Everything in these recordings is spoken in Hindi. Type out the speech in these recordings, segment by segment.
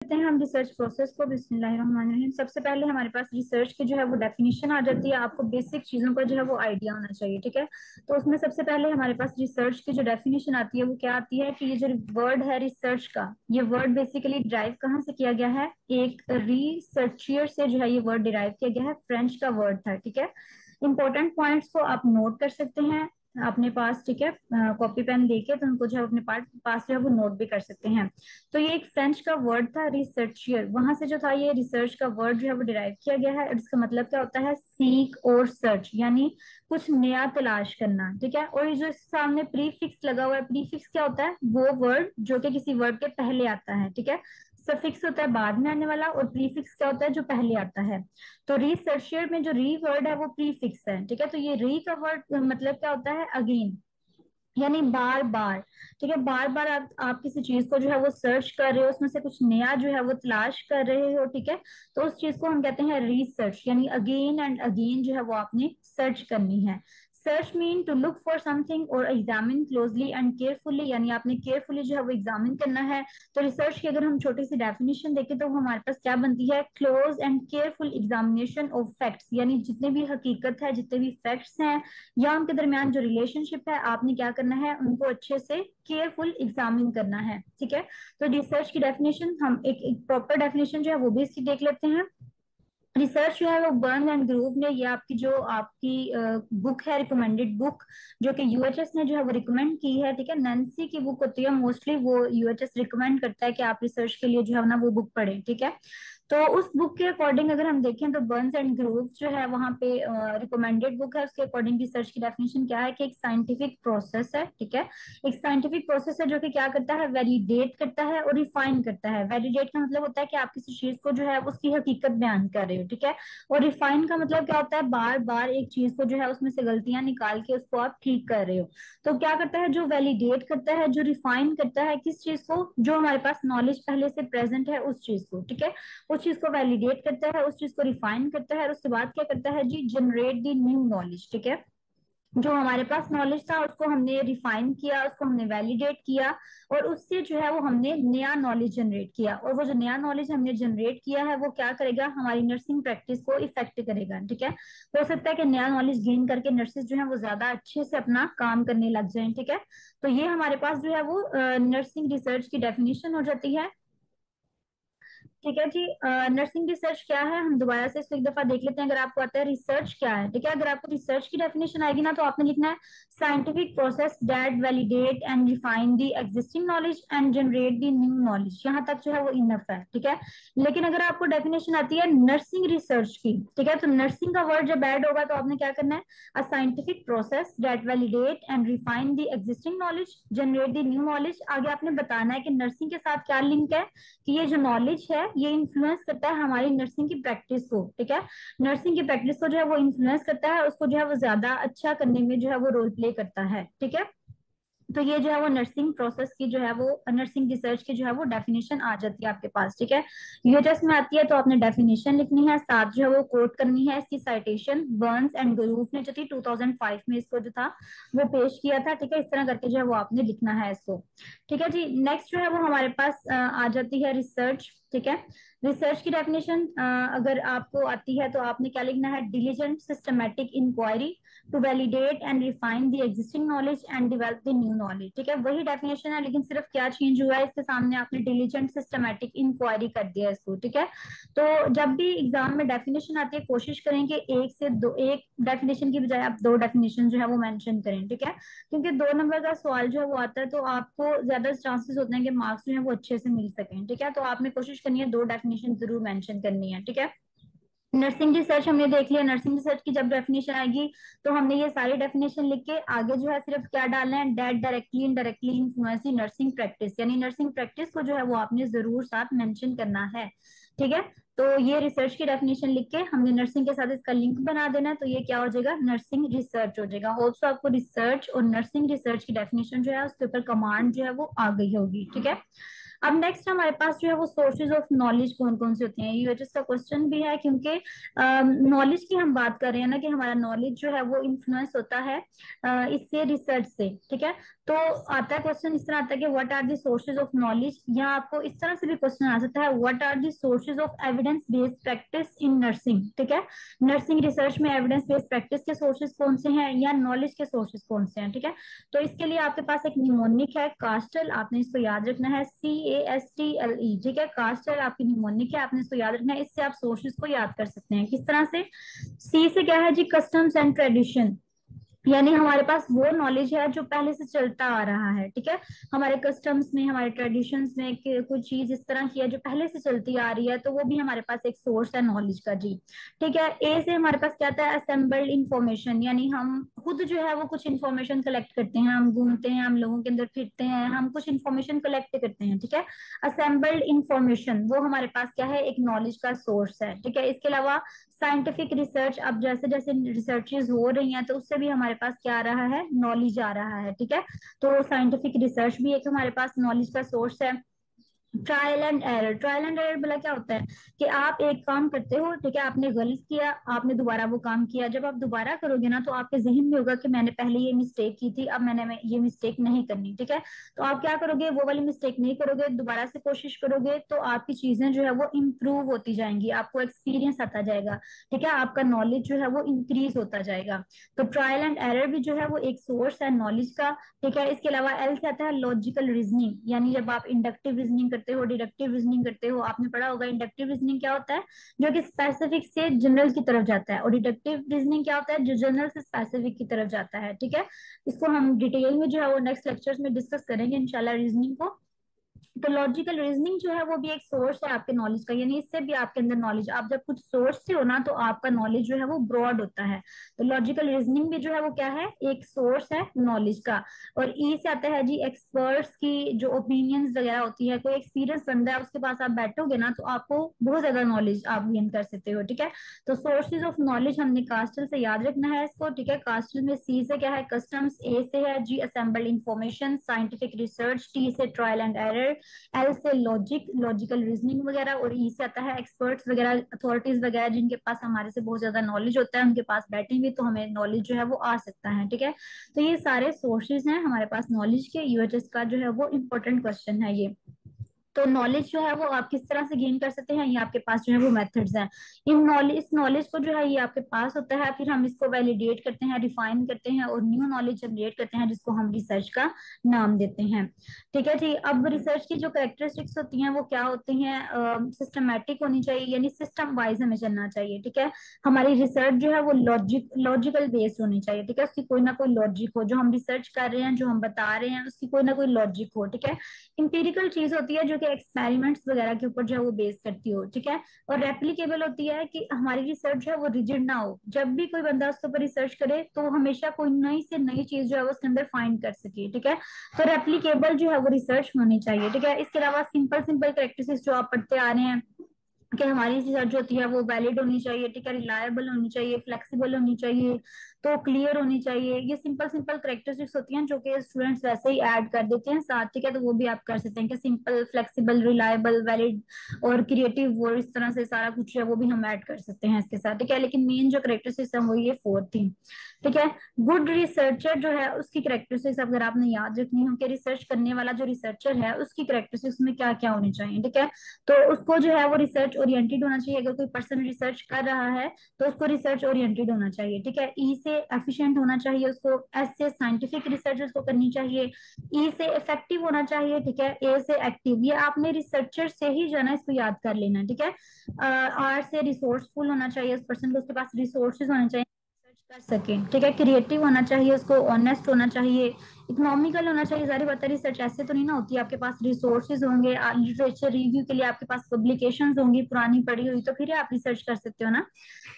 करते हैं हम रिसर्च प्रोसेस को। बिस्मिल्लाहिर्रहमानिर्रहीम। सबसे पहले हमारे पास रिसर्च की जो है वो डेफिनेशन आ जाती है। आपको बेसिक चीजों का जो है वो आइडिया होना चाहिए, ठीक है। तो उसमें सबसे पहले हमारे पास रिसर्च की जो डेफिनेशन आती है वो क्या आती है कि ये जो वर्ड है रिसर्च का, ये वर्ड बेसिकली डिराइव कहाँ से किया गया है, एक रिसर्चियर से जो है ये वर्ड डिराइव किया गया है, फ्रेंच का वर्ड था, ठीक है। इंपॉर्टेंट पॉइंट्स को आप नोट कर सकते हैं अपने पास, ठीक है। कॉपी पेन लेके तो उनको जो है अपने पास जो है वो नोट भी कर सकते हैं। तो ये एक फ्रेंच का वर्ड था रिसर्चियर, वहां से जो था ये रिसर्च का वर्ड जो है वो डिराइव किया गया है। और इसका मतलब क्या होता है, सीक और सर्च, यानी कुछ नया तलाश करना, ठीक है। और ये जो सामने प्रीफिक्स लगा हुआ है, प्रीफिक्स क्या होता है, वो वर्ड जो कि किसी वर्ड के पहले आता है, ठीक है। सफिक्स होता है बाद में आने वाला, और प्रीफिक्स क्या होता है, जो पहले आता है। तो रिसर्चियर में जो री वर्ड है वो प्रीफिक्स है, ठीक है। तो ये री का वर्ड मतलब क्या होता है, अगेन, यानी बार बार, ठीक है। बार बार आप किसी चीज को जो है वो सर्च कर रहे हो, उसमें से कुछ नया जो है वो तलाश कर रहे हो, ठीक है। तो उस चीज को हम कहते हैं रिसर्च, यानी अगेन एंड अगेन जो है वो आपने सर्च करनी है। Search mean to look for something और एग्जामिन क्लोजली एंड केयरफुली, यानी आपने केयरफुली जो है वो एग्जामिन करना है। तो रिसर्च की अगर हम छोटी सी डेफिनेशन देखें तो हमारे पास क्या बनती है, close and careful examination of facts, यानी जितने भी हकीकत है, जितने भी फैक्ट्स हैं या उनके दरमियान जो रिलेशनशिप है, आपने क्या करना है, उनको अच्छे से केयरफुल एग्जामिन करना है, ठीक है। तो रिसर्च की डेफिनेशन हम एक प्रॉपर डेफिनेशन जो है वो भी इसकी देख लेते हैं। रिसर्च जो है वो बर्न एंड ग्रूव ने, ये आपकी जो आपकी बुक है, रिकमेंडेड बुक, जो कि यूएचएस ने जो है वो रिकमेंड की है, ठीक है। नैन्सी की बुक होती है मोस्टली, वो यूएचएस रिकमेंड करता है कि आप रिसर्च के लिए जो है ना वो बुक पढ़ें, ठीक है। तो उस बुक के अकॉर्डिंग अगर हम देखें तो बर्न्स एंड ग्रूव जो है वहाँ पे रिकमेंडेड बुक है, उसके अकॉर्डिंग रिसर्च की डेफिनेशन क्या है कि एक साइंटिफिक प्रोसेस है, ठीक है। एक साइंटिफिक प्रोसेस है जो कि क्या करता है, वैलिडेट करता है और रिफाइन करता है। वैलिडेट का मतलब होता है कि आप किसी चीज को जो है उसकी हकीकत बयान कर रहे हो, ठीक है। और रिफाइन का मतलब क्या होता है, बार बार एक चीज को जो है उसमें से गलतियां निकाल के उसको आप ठीक कर रहे हो। तो क्या करता है, जो वैलिडेट करता है, जो रिफाइन करता है किस चीज को, जो हमारे पास नॉलेज पहले से प्रेजेंट है उस चीज को, ठीक है। उस चीज को वैलिडेट करता है, उस चीज को रिफाइन करता है, और उसके बाद क्या करता है जी, जनरेट दी न्यू नॉलेज, ठीक है। जो हमारे पास नॉलेज था उसको हमने रिफाइन किया, उसको हमने वैलिडेट किया, और उससे जो है वो हमने नया नॉलेज जनरेट किया। और वो जो नया नॉलेज हमने जनरेट किया है वो क्या करेगा, हमारी नर्सिंग प्रैक्टिस को इफेक्ट करेगा, ठीक है। हो सकता है कि नया नॉलेज गेन करके नर्सेज जो है वो ज्यादा अच्छे से अपना काम करने लग जाएं, ठीक है। तो ये हमारे पास जो है वो नर्सिंग रिसर्च की डेफिनेशन हो जाती है, ठीक है जी। नर्सिंग रिसर्च क्या है, हम दोबारा से इसको एक दफा देख लेते हैं। अगर आपको आता है रिसर्च क्या है, ठीक है। अगर आपको रिसर्च की डेफिनेशन आएगी ना तो आपने लिखना है scientific process that validate and refine the existing knowledge and generate the new knowledge. यहाँ तक जो है वो इनफ है, ठीक है। लेकिन अगर आपको डेफिनेशन आती है नर्सिंग रिसर्च की, ठीक है, तो नर्सिंग का वर्ड जब ऐड होगा तो आपने क्या करना है, a scientific process that validate and refine the existing knowledge generate the new knowledge. आगे आपने बताना है कि नर्सिंग के साथ क्या लिंक है, कि ये जो नॉलेज है ये इन्फ्लुएंस करता है हमारी नर्सिंग की प्रैक्टिस को, ठीक है। नर्सिंग की प्रैक्टिस को जो है वो इन्फ्लुएंस करता है, उसको जो है वो ज्यादा अच्छा करने में जो है वो रोल प्ले करता है, ठीक है। तो ये जो है वो नर्सिंग प्रोसेस की जो है वो नर्सिंग रिसर्च की जो है वो डेफिनेशन आ जाती है आपके पास, ठीक है। यूएचएस में आती है तो आपने डेफिनेशन लिखनी है, साथ जो है वो कोट करनी है इसकी साइटेशन, बर्न्स एंड ग्रूफ ने जो थी 2005 में इसको जो था वो पेश किया था, ठीक है। इस तरह करके जो है वो आपने लिखना है इसको, ठीक है जी। नेक्स्ट जो है वो हमारे पास आ जाती है रिसर्च, ठीक है। रिसर्च की डेफिनेशन अगर आपको आती है तो आपने क्या लिखना है, diligent systematic inquiry to validate and refine the existing knowledge and develop the new knowledge, ठीक है। वही डेफिनेशन है लेकिन सिर्फ क्या चेंज हुआ है, इसके सामने आपने डिलीजेंट सिस्टमेटिक इंक्वायरी कर दिया इसको, ठीक है। तो जब भी एग्जाम में डेफिनेशन आती है कोशिश करें कि एक से दो, एक डेफिनेशन की बजाय आप दो डेफिनेशन जो है वो मेंशन करें, ठीक है। क्योंकि 2 नंबर का सवाल जो है वो आता है तो आपको ज्यादा चांसेस होते हैं कि मार्क्स जो है वो अच्छे से मिल सकें, ठीक है। तो आपने कोशिश करनी है दो डेफिनेशन जरूर मेंशन करनी है, ठीक है। नर्सिंग रिसर्च हमने देख लिया, नर्सिंग रिसर्च की जब डेफिनेशन आएगी तो हमने ये सारी डेफिनेशन लिख के आगे जो है सिर्फ क्या डालना है, that directly indirectly influence the nursing practice, यानी नर्सिंग प्रैक्टिस को जो है वो आपने जरूर साथ मेंशन करना है, ठीक है। तो ये रिसर्च की डेफिनेशन लिख के हमने नर्सिंग के साथ इसका लिंक बना देना है, तो ये क्या हो जाएगा, नर्सिंग रिसर्च हो जाएगा। होप्स आपको रिसर्च और नर्सिंग रिसर्च की डेफिनेशन जो है उसके ऊपर कमांड जो है वो आ गई होगी, ठीक है। अब नेक्स्ट हमारे पास जो है वो सोर्सेज ऑफ नॉलेज कौन कौन से होते हैं, यूएचएस का क्वेश्चन भी है, क्योंकि नॉलेज की हम बात कर रहे हैं ना कि हमारा नॉलेज जो है वो इन्फ्लुएंस होता है इससे, रिसर्च से, ठीक है। तो आता है क्वेश्चन इस तरह आता है कि what are the sources of knowledge, या आपको इस तरह से भी क्वेश्चन आ सकता है what are the sources of evidence based practice in nursing, ठीक है। नर्सिंग रिसर्च में एविडेंस बेस्ड प्रैक्टिस के सोर्सेज कौन से हैं या नॉलेज के सोर्सेज कौन से हैं, ठीक है। तो इसके लिए आपके पास एक निमोनिक है, कास्टल, आपने इसको याद रखना है, CASTLE, ठीक है। कास्टल आपकी निमोनिक है, आपने इसको याद रखना है, इससे आप सोर्सेज को याद कर सकते हैं किस तरह से। सी से क्या है जी, कस्टम्स एंड ट्रेडिशन, यानी हमारे पास वो नॉलेज है जो पहले से चलता आ रहा है, ठीक है। हमारे कस्टम्स में, हमारे ट्रेडिशंस में कुछ चीज इस तरह की है जो पहले से चलती आ रही है, तो वो भी हमारे पास एक सोर्स है नॉलेज का जी, ठीक है। ए से हमारे पास क्या आता है, असेंबल्ड इंफॉर्मेशन, यानी हम खुद जो है वो कुछ इन्फॉर्मेशन कलेक्ट करते हैं, हम घूमते हैं, हम लोगों के अंदर फिरते हैं, हम कुछ इन्फॉर्मेशन कलेक्ट करते हैं, ठीक है। असेंबल्ड इंफॉर्मेशन वो हमारे पास क्या है, एक नॉलेज का सोर्स है, ठीक है। इसके अलावा साइंटिफिक रिसर्च, अब जैसे जैसे रिसर्चेज हो रही हैं तो उससे भी हमारे पास क्या आ रहा है, नॉलेज आ रहा है, ठीक है। तो साइंटिफिक रिसर्च भी एक हमारे पास नॉलेज का सोर्स है। Trial and error, trial and error बोला क्या होता है कि आप एक काम करते हो, ठीक है, आपने गलत किया, आपने दोबारा वो काम किया, जब आप दोबारा करोगे ना तो आपके जहन में होगा कि मैंने पहले ये मिस्टेक की थी, अब मैंने ये मिस्टेक नहीं करनी, ठीक है। तो आप क्या करोगे, वो वाली मिस्टेक नहीं करोगे, दोबारा से कोशिश करोगे, तो आपकी चीजें जो है वो इम्प्रूव होती जाएंगी, आपको एक्सपीरियंस आता जाएगा, ठीक है, आपका नॉलेज जो है वो इंक्रीज होता जाएगा। तो ट्रायल एंड एरर भी जो है वो एक सोर्स है नॉलेज का, ठीक है। इसके अलावा एल से आता है लॉजिकल रीजनिंग, यानी जब आप इंडक्टिव रीजनिंग करते हो, डिडक्टिव रीजनिंग करते हो, आपने पढ़ा होगा इंडक्टिव रीजनिंग क्या होता है, जो कि स्पेसिफिक से जनरल की तरफ जाता है, और डिडक्टिव रीजनिंग क्या होता है, जो जनरल से स्पेसिफिक की तरफ जाता है, ठीक है। इसको हम डिटेल में जो है वो नेक्स्ट लेक्चर्स में डिस्कस करेंगे इंशाल्लाह रीजनिंग को। तो लॉजिकल रीजनिंग जो है वो भी एक सोर्स है आपके नॉलेज का, यानी इससे भी आपके अंदर नॉलेज, आप जब कुछ सोचते हो ना तो आपका नॉलेज जो है वो ब्रॉड होता है। तो लॉजिकल रीजनिंग भी जो है वो क्या है, एक सोर्स है नॉलेज का। और ई से आता है जी एक्सपर्ट्स की जो ओपिनियंस वगैरह होती है, कोई एक्सपीरियंस बंदा है उसके पास आप बैठोगे ना तो आपको बहुत ज्यादा नॉलेज आप गेन कर सकते हो, ठीक है। तो सोर्सेज ऑफ नॉलेज हमने कास्टल से याद रखना है इसको, ठीक है। कास्टल में सी से क्या है, कस्टम्स, ए से है G assembled information, scientific research, T से ट्रायल एंड एरर, एल से लॉजिक, लॉजिकल रीजनिंग वगैरह, और ई से आता है एक्सपर्ट्स वगैरह, अथॉरिटीज वगैरह, जिनके पास हमारे से बहुत ज्यादा नॉलेज होता है, उनके पास बैठेंगे तो हमें नॉलेज जो है वो आ सकता है, ठीक है। तो ये सारे सोर्सेज हैं हमारे पास नॉलेज के, यूएचएस का जो है वो इम्पोर्टेंट क्वेश्चन है ये। तो नॉलेज जो है वो आप किस तरह से गेन कर सकते हैं, ये आपके पास जो है वो मेथड्स हैं। इन नॉलेज, इस नॉलेज को जो है ये आपके पास होता है, फिर हम इसको वैलिडेट करते हैं, रिफाइन करते हैं, और न्यू नॉलेज जनरेट करते हैं, जिसको हम रिसर्च का नाम देते हैं, ठीक है जी। अब रिसर्च की जो करेक्टरिस्टिक्स होती हैं वो क्या होती हैं, सिस्टमैटिक होनी चाहिए, यानी सिस्टम वाइज हमें चलना चाहिए, ठीक है। हमारी रिसर्च जो है वो लॉजिकल बेस्ड होनी चाहिए, ठीक है, उसकी कोई ना कोई लॉजिक हो, जो हम रिसर्च कर रहे हैं, जो हम बता रहे हैं, उसकी कोई ना कोई लॉजिक हो, ठीक है। इंपेरिकल चीज होती है जो कि एक्सपेरिमेंट्स वगैरह के ऊपर जो है वो बेस करती हो, ठीक है। और रेप्लिकेबल होती है कि हमारी रिसर्च जो है वो रिजिड ना हो, जब भी कोई बंदा उसके ऊपर रिसर्च करे तो हमेशा कोई नई से नई चीज जो है वो उसके अंदर फाइंड कर सके, ठीक है। तो रेप्लिकेबल जो है वो रिसर्च होनी चाहिए, ठीक है। इसके अलावा सिंपल सिंपल प्रैक्टिसेस जो आप पढ़ते आ रहे हैं कि हमारी रिसर्च होती है वो वैलिड होनी चाहिए, ठीक है, रिलायबल होनी चाहिए, फ्लेक्सिबल होनी चाहिए, तो क्लियर होनी चाहिए, ये सिंपल सिंपल करेक्टरिस्टिक्स होती हैं जो कि स्टूडेंट्स वैसे ही ऐड कर देते हैं साथ, ठीक है। तो वो भी आप कर सकते हैं कि सिंपल, फ्लेक्सिबल, रिलायबल, वैलिड और क्रिएटिव, और इस तरह से सारा कुछ है वो भी हम ऐड कर सकते हैं इसके साथ, ठीक है। लेकिन मेन जो करेक्टरिस्टिक्स है वो ये 4 थी, ठीक है। गुड रिसर्चर जो है उसकी करेक्टरिस्टिक्स अगर आपने याद रखनी हो कि रिसर्च करने वाला जो रिसर्चर है उसकी करेक्टरिस्टिक्स में क्या क्या होनी चाहिए, ठीक है। तो उसको जो है वो रिसर्च ओरिएंटेड होना चाहिए, अगर कोई पर्सन रिसर्च कर रहा है तो उसको रिसर्च ओरिएंटेड होना चाहिए, ठीक है। ई से एफिशिएंट होना चाहिए उसको, एस से साइंटिफिक रिसर्च उसको करनी चाहिए, ई से इफेक्टिव होना चाहिए, ठीक है, ए से एक्टिव, ये आपने रिसर्चर से ही जाना, इसको याद कर लेना, ठीक है। आर से रिसोर्सफुल होना चाहिए, उस पर्सन को उसके पास रिसोर्सेज होने चाहिए कर सके, ठीक है। क्रिएटिव होना चाहिए उसको, ऑनेस्ट होना चाहिए, इकोनॉमिकल होना चाहिए, सारी बातें रिसर्च ऐसे तो नहीं ना होती है, आपके पास रिसोर्सेज होंगे, लिटरेचर रिव्यू के लिए आपके पास पब्लिकेशंस होंगी पुरानी पढ़ी हुई, तो फिर आप रिसर्च कर सकते हो ना।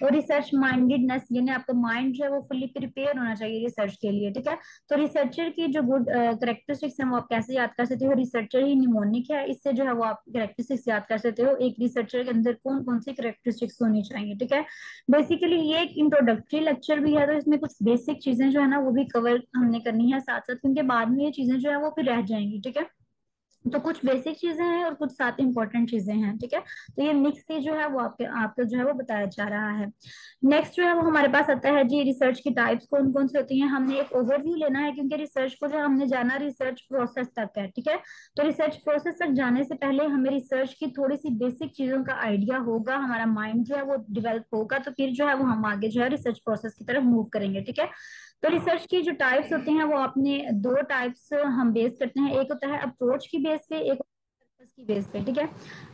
और रिसर्च माइंडेडनेस, यानी आपका माइंड जो है वो फुल्ली प्रिपेयर होना चाहिए रिसर्च के लिए, ठीक है। तो रिसर्चर की जो गुड करेक्टरिस्टिक्स है वो आप कैसे याद कर सकते हो, रिसर्चर ही निमोनिक है, इससे जो है वो आप करेक्टरिस्टिक्स याद कर सकते हो, एक रिसर्चर के अंदर कौन कौन सी करेक्टरिस्टिक्स होनी चाहिए, ठीक है। बेसिकली ये एक इंट्रोडक्टरी लेक्चर भी है, तो इसमें कुछ बेसिक चीजें जो है ना वो भी कवर हमने करनी है साथ साथ, क्योंकि बाद में ये चीजें जो है वो फिर रह जाएंगी, ठीक है। तो कुछ बेसिक चीजें हैं और कुछ साथ इंपॉर्टेंट चीजें हैं, ठीक है। तो ये मिक्स से जो है वो आपको जो है वो बताया जा रहा है। नेक्स्ट जो है वो हमारे पास आता है जी, रिसर्च की टाइप्स कौन कौन सी होती हैं। हमने एक ओवरव्यू लेना है, क्योंकि रिसर्च को जो हमने जाना रिसर्च प्रोसेस तक है, ठीक है। तो रिसर्च प्रोसेस तक जाने से पहले हमें रिसर्च की थोड़ी सी बेसिक चीजों का आइडिया होगा, हमारा माइंड जो है वो डेवलप होगा, तो फिर जो है वो हम आगे जो है रिसर्च प्रोसेस की तरफ मूव करेंगे, ठीक है। तो रिसर्च की जो टाइप्स होती हैं वो आपने दो टाइप्स हम बेस करते हैं। एक होता है अप्रोच की बेस पे, एक पर्पस की बेस पे, ठीक है।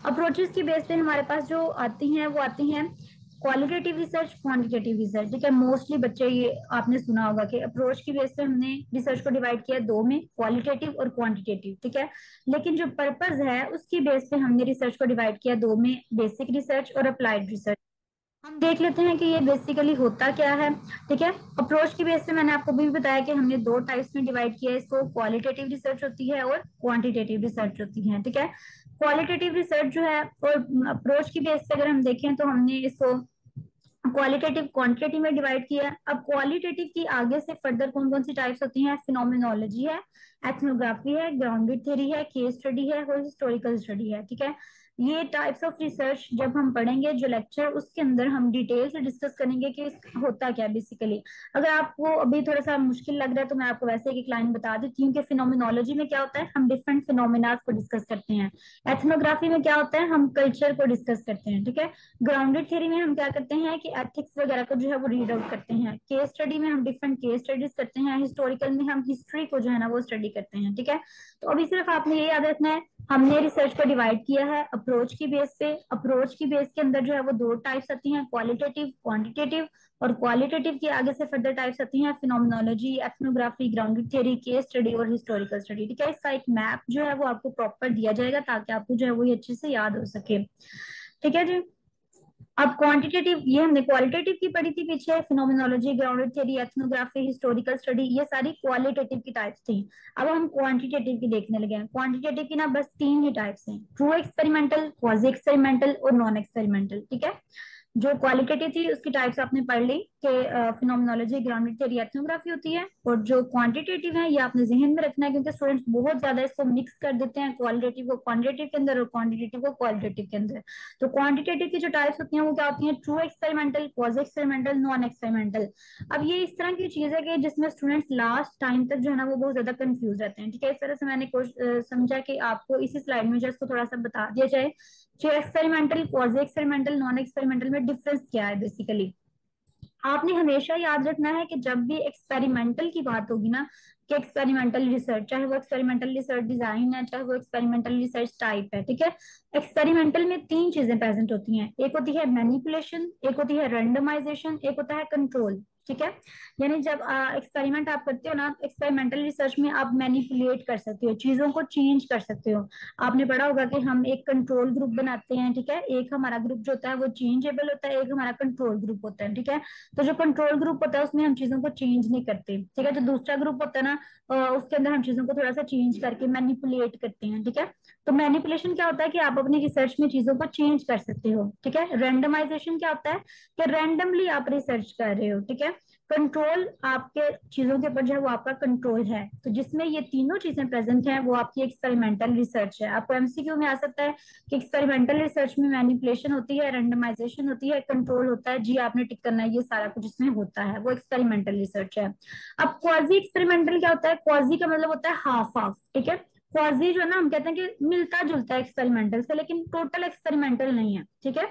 अप्रोचेस की बेस पे हमारे पास जो आती हैं वो आती हैं क्वालिटेटिव रिसर्च, क्वांटिटेटिव रिसर्च, ठीक है। मोस्टली बच्चे ये आपने सुना होगा कि अप्रोच की बेस पे हमने रिसर्च को डिवाइड किया दो में, क्वालिटेटिव और क्वांटिटेटिव, ठीक है। लेकिन जो पर्पस है उसकी बेस पे हमने रिसर्च को डिवाइड किया दो में, बेसिक रिसर्च और अप्लाइड रिसर्च। हम देख लेते हैं कि ये बेसिकली होता क्या है, ठीक है। अप्रोच की बेस पे मैंने आपको भी बताया कि हमने दो टाइप्स में डिवाइड किया है इसको, क्वालिटेटिव रिसर्च होती है और क्वांटिटेटिव रिसर्च होती है, ठीक है। क्वालिटेटिव रिसर्च जो है और अप्रोच की बेस पे अगर हम देखें तो हमने इसको क्वालिटेटिव क्वांटिटेटिव में डिवाइड किया है। अब क्वालिटेटिव की आगे से फर्दर कौन कौन सी टाइप्स होती हैं, फिनोमिनोलॉजी है, एथनोग्राफी है, ग्राउंडेड थ्योरी है, केस स्टडी है और हिस्टोरिकल स्टडी है, ठीक है। ये टाइप्स ऑफ रिसर्च जब हम पढ़ेंगे जो लेक्चर, उसके अंदर हम डिटेल से डिस्कस करेंगे कि होता क्या बेसिकली। अगर आपको अभी थोड़ा सा मुश्किल लग रहा है तो मैं आपको वैसे एक लाइन बता देती हूँ कि फिनोमिनोलॉजी में क्या होता है, हम डिफरेंट फिनोमिना को डिस्कस करते हैं। एथनोग्राफी में क्या होता है, हम कल्चर को डिस्कस करते हैं, ठीक है। ग्राउंडेड थ्योरी में हम क्या करते हैं कि एथिक्स वगैरह को जो है वो रीड आउट करते हैं। केस स्टडी में हम डिफरेंट केस स्टडीज करते हैं। हिस्टोरिकल में हम हिस्ट्री को जो है ना वो स्टडी करते हैं, ठीक है। तो अभी सिर्फ आपने ये याद रखना है, हमने रिसर्च को डिवाइड किया है अप्रोच की बेस पे। अप्रोच की बेस के अंदर जो है वो दो टाइप्स आती हैं, क्वालिटेटिव क्वांटिटेटिव, और क्वालिटेटिव की आगे से फर्दर टाइप्स आती हैं phenomenology, ethnography, grounded theory, case study और हिस्टोरिकल स्टडी, ठीक है। इसका एक मैप जो है वो आपको प्रॉपर दिया जाएगा ताकि आपको जो है वो ये अच्छे से याद हो सके, ठीक है जी। अब क्वांटिटेटिव, ये हमने क्वालिटेटिव की पढ़ी थी पीछे, phenomenology, grounded theory, ethnography, historical study, ये सारी क्वालिटेटिव की टाइप्स थी। अब हम क्वांटिटेटिव की देखने लगे हैं। क्वांटिटेटिव की ना बस तीन ही टाइप्स हैं, ट्रू एक्सपेरिमेंटल, क्वाजी एक्सपेरिमेंटल और नॉन एक्सपेरिमेंटल, ठीक है। जो क्वालिटेटिव थी उसकी टाइप्स आपने पढ़ ली कि फिनोमिनोलॉजी, ग्राउंडेड थ्योरी, एथनोग्राफी होती है। और जो क्वांटिटेटिव है ये आपने जहन में रखना है, क्योंकि स्टूडेंट्स बहुत ज्यादा इसको मिक्स कर देते हैं, क्वालिटेटिव को क्वांटिटेटिव के अंदर और क्वांटिटेटिव को क्वालिटेटिव के अंदर। तो क्वांटिटेटिव की जो टाइप्स होती हैं वो क्या होती हैं, true experimental, quasi experimental, non experimental. अब ये इस तरह की चीज है कि जिसमें स्टूडेंट्स लास्ट टाइम तक जो है ना वो बहुत ज्यादा कंफ्यूज रहते हैं, ठीक है। इस तरह से मैंने समझा कि आपको इसी स्लाइड में जो इसको थोड़ा सा बता दिया जाए कि experimental, quasi experimental, non experimental में डिफरेंस क्या है बेसिकली। आपने हमेशा याद रखना है कि जब भी एक्सपेरिमेंटल की बात होगी ना, कि एक्सपेरिमेंटल रिसर्च, चाहे वो एक्सपेरिमेंटल रिसर्च डिजाइन है, चाहे वो एक्सपेरिमेंटल रिसर्च टाइप है, ठीक है। एक्सपेरिमेंटल में तीन चीजें प्रेजेंट होती हैं, एक होती है मैनिपुलेशन, एक होती है रेंडमाइजेशन, एक होता है कंट्रोल, ठीक है। यानी जब एक्सपेरिमेंट आप करते हो ना, एक्सपेरिमेंटल रिसर्च में आप मैनिपुलेट कर सकते हो, चीजों को चेंज कर सकते हो। आपने पढ़ा होगा कि हम एक कंट्रोल ग्रुप बनाते हैं, ठीक है। एक हमारा ग्रुप जो होता है वो चेंजेबल होता है, एक हमारा कंट्रोल ग्रुप होता है, ठीक है। तो जो कंट्रोल ग्रुप होता है उसमें हम चीजों को चेंज नहीं करते, ठीक है। जो दूसरा ग्रुप होता है ना, उसके अंदर हम चीजों को थोड़ा सा चेंज करके मैनिपुलेट करते हैं, ठीक है। तो मैनिपुलेशन क्या होता है कि आप अपनी रिसर्च में चीजों को चेंज कर सकते हो, ठीक है। रेंडमाइजेशन क्या होता है कि रैंडमली आप रिसर्च कर रहे हो, ठीक है। कंट्रोल, आपके चीजों के ऊपर जो है वो आपका कंट्रोल है। तो जिसमें ये तीनों चीजें प्रेजेंट हैं वो आपकी एक्सपेरिमेंटल रिसर्च है। आपको एमसीक्यू में आ सकता है कि एक्सपेरिमेंटल रिसर्च में मैनिपुलेशन होती है, रेंडमाइजेशन होती है, कंट्रोल होता है, जी आपने टिक करना है, ये सारा कुछ इसमें होता है, वो एक्सपेरिमेंटल रिसर्च है। अब क्वाजी एक्सपेरिमेंटल क्या होता है, क्वाजी का मतलब होता है हाफ हाफ, ठीक है। क्वाजी जो है ना हम कहते हैं कि मिलता जुलता है एक्सपेरिमेंटल से, लेकिन टोटल एक्सपेरिमेंटल नहीं है, ठीक है।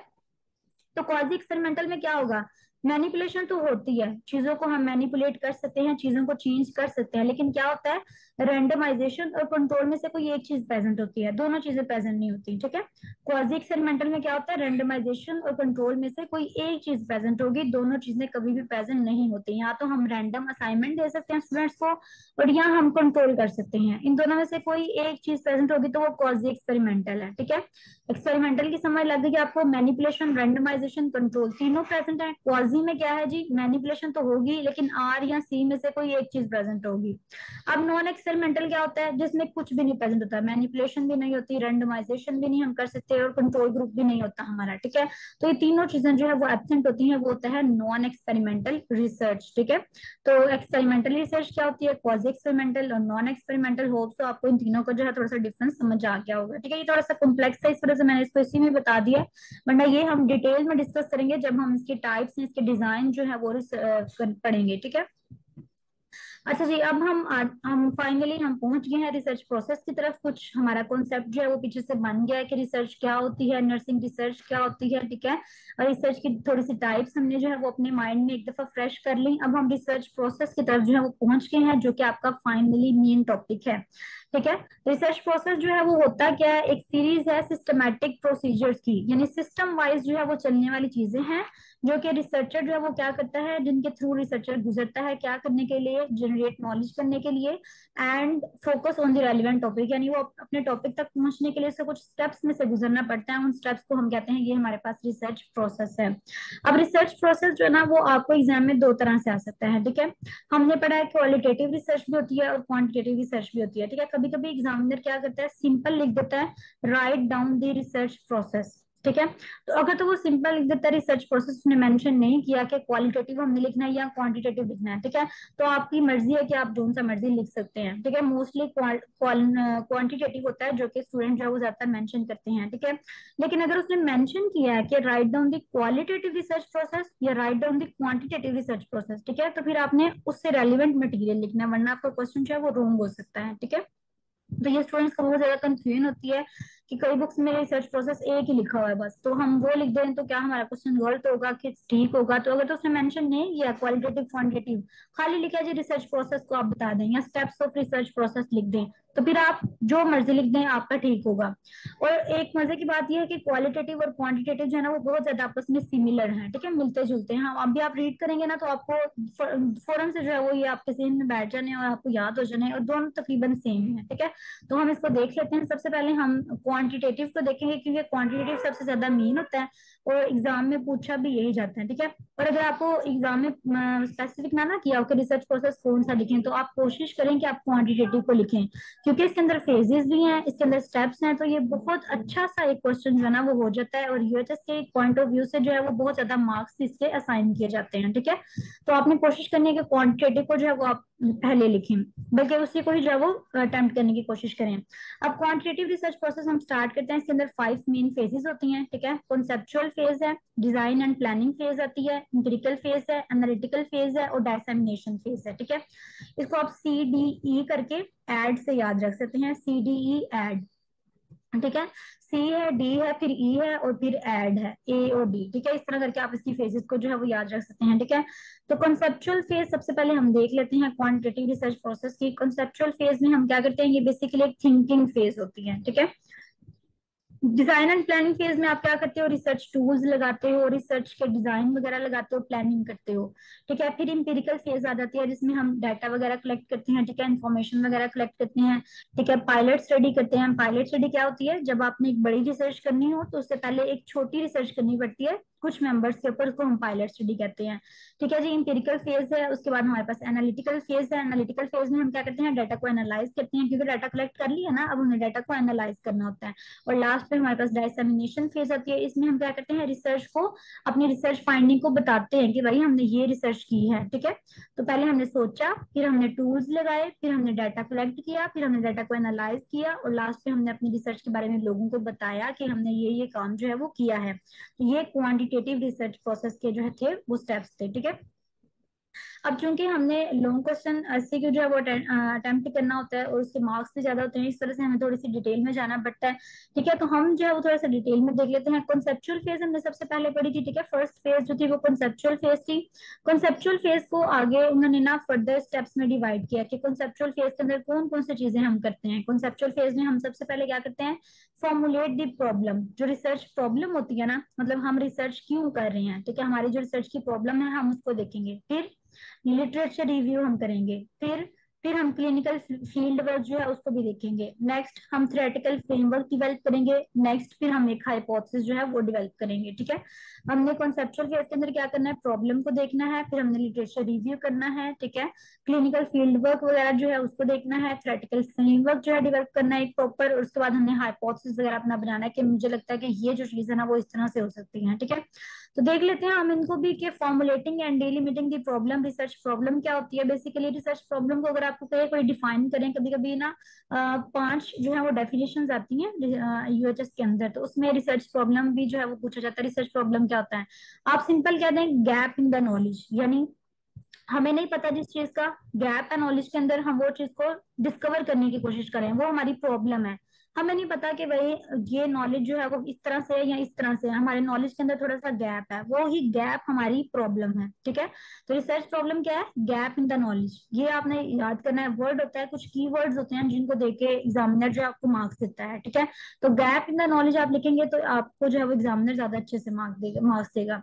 तो क्वाजी एक्सपेरिमेंटल में क्या होगा, मैनिपुलेशन तो होती है, चीजों को हम मैनिपुलेट कर सकते हैं, चीजों को चेंज कर सकते हैं, लेकिन क्या होता है, रैंडमाइजेशन और कंट्रोल में से कोई एक चीज प्रेजेंट होती है, दोनों चीजें प्रेजेंट नहीं होती, ठीक है। क्वाजी एक्सपेरिमेंटल में क्या होता है, रैंडमाइजेशन और कंट्रोल में से कोई एक चीज प्रेजेंट होगी, दोनों चीजें कभी भी प्रेजेंट नहीं होती। यहाँ तो हम रैंडम असाइनमेंट दे सकते हैं स्टूडेंट्स को, और यहाँ हम कंट्रोल कर सकते हैं, इन दोनों में से कोई एक चीज प्रेजेंट होगी तो वो क्वाजी एक्सपेरिमेंटल है, ठीक है। एक्सपेरिमेंटल की समझ लग गई आपको, मैनिपुलेशन, रैंडमाइजेशन, कंट्रोल तीनों प्रेजेंट है। क्वाजी माजी में क्या है जी, मैनिपुलेशन तो होगी लेकिन आर या सी में से कोई एक चीज प्रेजेंट होगी। अब नॉन एक्सपेरिमेंटल क्या होता है, जिसमें कुछ भी नहीं प्रेजेंट होता, मैनिपुलेशन भी नहीं होती, रैंडमाइजेशन भी नहीं हम कर सकते और कंट्रोल ग्रुप भी नहीं होता हमारा, ठीक है। तो ये तीनों चीजें जो है वो एब्सेंट होती हैं, वो होता है नॉन एक्सपेरिमेंटल रिसर्च, ठीक है। तो एक्सपेरिमेंटल रिसर्च क्या होती है, क्वाजी एक्सपेरिमेंटल और नॉन एक्सपेरिमेंटल। होप सो आपको इन तीनों का जो है थोड़ा सा डिफरेंस समझ आ गया होगा, ठीक है। ये थोड़ा सा कॉम्प्लेक्स है, इस वजह से मैंने इसको इसी में बता दिया, वरना ये हम डिटेल में डिस्कस करेंगे जब हम इसके टाइप्स इसके डिजाइन जो है वो पढ़ेंगे, ठीक है। अच्छा जी, अब हम फाइनली हम पहुंच गए हैं रिसर्च प्रोसेस की तरफ। कुछ हमारा कॉन्सेप्ट जो है वो पीछे से बन गया है कि रिसर्च क्या होती है, नर्सिंग रिसर्च क्या होती है, ठीक है। और रिसर्च की थोड़ी सी टाइप्स हमने जो है वो अपने माइंड में एक दफा फ्रेश कर ली। अब हम रिसर्च प्रोसेस की तरफ जो है वो पहुंच गए हैं, जो कि आपका फाइनली मेन टॉपिक है, ठीक है। रिसर्च प्रोसेस जो है वो होता क्या है, एक सीरीज है सिस्टमैटिक प्रोसीजर्स की, यानी सिस्टम वाइज जो है वो चलने वाली चीजें हैं, जो कि रिसर्चर जो है वो क्या करता है, जिनके थ्रू रिसर्चर गुजरता है, क्या करने के लिए, जनरेट नॉलेज करने के लिए and focus on the relevant topic, यानी वो अपने टॉपिक तक पहुंचने के लिए उसे कुछ स्टेप्स में से गुजरना पड़ता है। उन स्टेप्स को हम कहते हैं, ये हमारे पास रिसर्च प्रोसेस है। अब रिसर्च प्रोसेस जो है ना वो आपको एग्जाम में दो तरह से आ सकता है, ठीक है। हमने पढ़ा है क्वालिटेटिव रिसर्च भी होती है और क्वांटिटेटिव रिसर्च भी होती है, ठीक है। कभी कभी एग्जामिनर क्या करता है, सिंपल लिख देता है, right down the research process, ठीक है। तो अगर तो वो सिंपल लिख देता है रिसर्च प्रोसेस, उसने मेंशन नहीं किया कि क्वालिटेटिव हमने लिखना है या क्वांटिटेटिव लिखना है, ठीक है। तो आपकी मर्जी है कि आप जो सा मर्जी लिख सकते हैं, ठीक है। मोस्टली क्वांटिटेटिव होता है, जो कि स्टूडेंट जो है वो ज्यादातर मेंशन करते हैं, ठीक है। लेकिन अगर उसने मेंशन किया है कि write down the qualitative research process या write down the quantitative research process, ठीक है, तो फिर आपने उससे रेलिवेंट मटेरियल लिखना है, वरना आपका क्वेश्चन जो है वो रॉन्ग हो सकता है, ठीक है। तो ये स्टूडेंट्स को बहुत ज्यादा कंफ्यूजन होती है कि कई बुक्स में रिसर्च प्रोसेस एक ही लिखा हुआ है बस, तो हम वो लिख दें तो क्या हमारा क्वेश्चन गलत होगा कि ठीक होगा। तो अगर तो उसने मेंशन नहीं किया क्वालिटेटिव क्वांटिटेटिव, खाली लिखा है जी रिसर्च प्रोसेस को आप बता दें या स्टेप्स ऑफ रिसर्च प्रोसेस लिख दें, तो फिर आप जो मर्जी लिख दें आपका ठीक होगा। और एक मजे की बात यह है कि क्वालिटेटिव और क्वांटिटेटिव जो है ना वो बहुत ज्यादा आपस में सिमिलर हैं, ठीक है, मिलते जुलते हैं। हाँ, अभी आप रीड करेंगे ना तो आपको फौरन से जो है वो ये आपके सेम में बैठ जाने और आपको याद हो जाने, और दोनों तकरीबन सेम है, ठीक है। तो हम इसको देख लेते हैं। सबसे पहले हम क्वांटिटेटिव को देखेंगे, क्योंकि क्वांटिटेटिव सबसे ज्यादा मीन होता है और एग्जाम में पूछा भी यही जाता है, ठीक है। और अगर आपको एग्जाम में स्पेसिफिक ना किया हो कि रिसर्च प्रोसेस कौन सा लिखें, तो आप कोशिश करें कि आप क्वांटिटेटिव को लिखें, क्योंकि इसके अंदर फेजेस भी हैं, इसके अंदर स्टेप्स हैं। तो ये बहुत अच्छा सा एक क्वेश्चन जो है ना वो हो जाता है, और यूएचएस के एक पॉइंट ऑफ व्यू से जो है वो बहुत ज्यादा मार्क्स इसके असाइन किए जाते हैं, ठीक है। तो आपने कोशिश करनी है कि क्वांटिटेटिव को जो है वो आप पहले लिखें, बल्कि उसी को ही जो है वो अटेम्प्ट करने की कोशिश करें। अब क्वांटिटेटिव रिसर्च प्रोसेस हम स्टार्ट करते हैं। इसके अंदर 5 मेन फेजेस होती हैं, ठीक है। कॉन्सेप्चुअल फेज है, डिजाइन एंड प्लानिंग फेज आती है, एम्पिरिकल फेज है, एनालिटिकल फेज है और डिसेमिनेशन फेज है, ठीक है। इसको आप सी डी ई करके एड से याद रख सकते हैं, सी डी ई एड, ठीक है। सी है, डी है, फिर ई है और फिर एड है, ए और डी, ठीक है। इस तरह करके आप इसकी फेजेस को जो है वो याद रख सकते हैं, ठीक है। तो कॉन्सेप्चुअल फेज सबसे पहले हम देख लेते हैं क्वांटिटेटिव रिसर्च प्रोसेस की। कॉन्सेप्चुअल फेज में हम क्या करते हैं, ये बेसिकली एक थिंकिंग फेज होती है, ठीक है। डिजाइन एंड प्लानिंग फेज में आप क्या करते हो, रिसर्च टूल्स लगाते हो, रिसर्च के डिजाइन वगैरह लगाते हो, प्लानिंग करते हो, ठीक है। फिर इंपेरिकल फेज आ जाती है, जिसमें हम डाटा वगैरह कलेक्ट करते हैं, ठीक है, इन्फॉर्मेशन वगैरह कलेक्ट करते हैं, ठीक है। पायलट स्टडी करते हैं। पायलट स्टडी क्या होती है, जब आपने एक बड़ी रिसर्च करनी हो तो उससे पहले एक छोटी रिसर्च करनी पड़ती है कुछ मेंबर्स के ऊपर, उसको हम पायलट स्टडी कहते हैं, ठीक है जी। इंपेरिकल फेज है, उसके बाद हमारे पास एनालिटिकल फेज है। एनालिटिकल फेज में हम क्या करते हैं, डाटा को एनालाइज करते हैं, क्योंकि डाटा कलेक्ट कर लिया ना, अब हमें डाटा को एनालाइज करना होता है। और लास्ट में हमारे पास डिसेमिनेशन फेज आती है। इसमें हम क्या करते हैं, रिसर्च को, अपनी रिसर्च फाइंडिंग को बताते हैं कि भाई हमने ये रिसर्च की है, ठीक है। तो पहले हमने सोचा, फिर हमने टूल्स लगाए, फिर हमने डाटा कलेक्ट किया, फिर हमने डाटा को एनालाइज किया और लास्ट में हमने अपनी रिसर्च के बारे में लोगों को बताया कि हमने ये काम जो है वो किया है। तो ये क्वांटिटेटिव रिसर्च प्रोसेस के जो है थे वो स्टेप्स थे, ठीक है। अब चूंकि हमने लॉन्ग क्वेश्चन एमसीक्यू जो है वो अटेम्प्ट करना होता है और उसके मार्क्स भी ज्यादा होते हैं, इस तरह से हमें थोड़ी सी डिटेल में जाना पड़ता है, ठीक है। तो हम जो है वो थोड़ा सा डिटेल में देख लेते हैं। कॉन्सेप्चुअल फेज हमने सबसे पहले पढ़ी थी, ठीक है। फर्स्ट फेज जो थी वो कॉन्सेप्चुअल फेज थी। कॉन्सेप्चुअल फेज को आगे उन्होंने ना फर्दर स्टेप्स में डिवाइड किया कि कॉन्सेप्चुअल फेज के अंदर कौन कौन सी चीजें हम करते हैं। कॉन्सेप्चुअल फेज में हम सबसे पहले क्या करते हैं, फॉर्मुलेट द प्रॉब्लम। जो रिसर्च प्रॉब्लम होती है ना, मतलब हम रिसर्च क्यों कर रहे हैं, ठीक है, हमारी जो रिसर्च की प्रॉब्लम है हम उसको देखेंगे। फिर लिटरेचर रिव्यू हम करेंगे, फिर फिर हम क्लिनिकल फील्ड वर्क जो है उसको भी देखेंगे। नेक्स्ट हम थ्योरेटिकल फ्रेमवर्क डिवेल्प करेंगे। नेक्स्ट फिर हम एक हाइपोथेसिस जो है वो डिवेल्प करेंगे। ठीक है, हमने कॉन्सेप्चुअल फेज के अंदर क्या करना है, प्रॉब्लम को देखना है, फिर हमने लिटरेचर रिव्यू करना है। ठीक है, क्लिनिकल फील्ड वर्क वगैरह जो है उसको देखना है, थ्योरेटिकल फ्रेमवर्क जो है डेवलप करना है एक प्रॉपर, और उसके बाद हमने हाइपोथेसिस वगैरह अपना बनाना है कि मुझे लगता है कि ये जो चीज है ना वो इस तरह से हो सकती है। ठीक है, तो देख लेते हैं हम इनको भी कि formulating and delimiting the problem, research problem क्या होती है। बेसिकली रिसर्च प्रॉब्लम को अगर आपको कहीं कोई डिफाइन करें, कभी कभी ना 5 जो है वो डेफिनेशंस आती हैं यूएचएस के अंदर, तो उसमें रिसर्च प्रॉब्लम भी जो है वो पूछा जाता है। रिसर्च प्रॉब्लम क्या होता है, आप सिंपल कह दें गैप इन द नॉलेज, यानी हमें नहीं पता जिस चीज का, गैप है नॉलेज के अंदर, हम वो चीज को डिस्कवर करने की कोशिश करें, वो हमारी प्रॉब्लम है। हमें नहीं पता कि भाई ये नॉलेज जो है वो इस तरह से है या इस तरह से है, हमारे नॉलेज के अंदर थोड़ा सा गैप है, वो ही गैप हमारी प्रॉब्लम है। ठीक है, तो रिसर्च प्रॉब्लम क्या है, गैप इन द नॉलेज। ये आपने याद करना है, वर्ड होता है, कुछ की वर्ड्स होते हैं जिनको देके एग्जामिनर जो है आपको मार्क्स देता है। ठीक है, तो गैप इन द नॉलेज आप लिखेंगे तो आपको जो है वो एग्जामिनर ज्यादा अच्छे से मार्क्स देगा।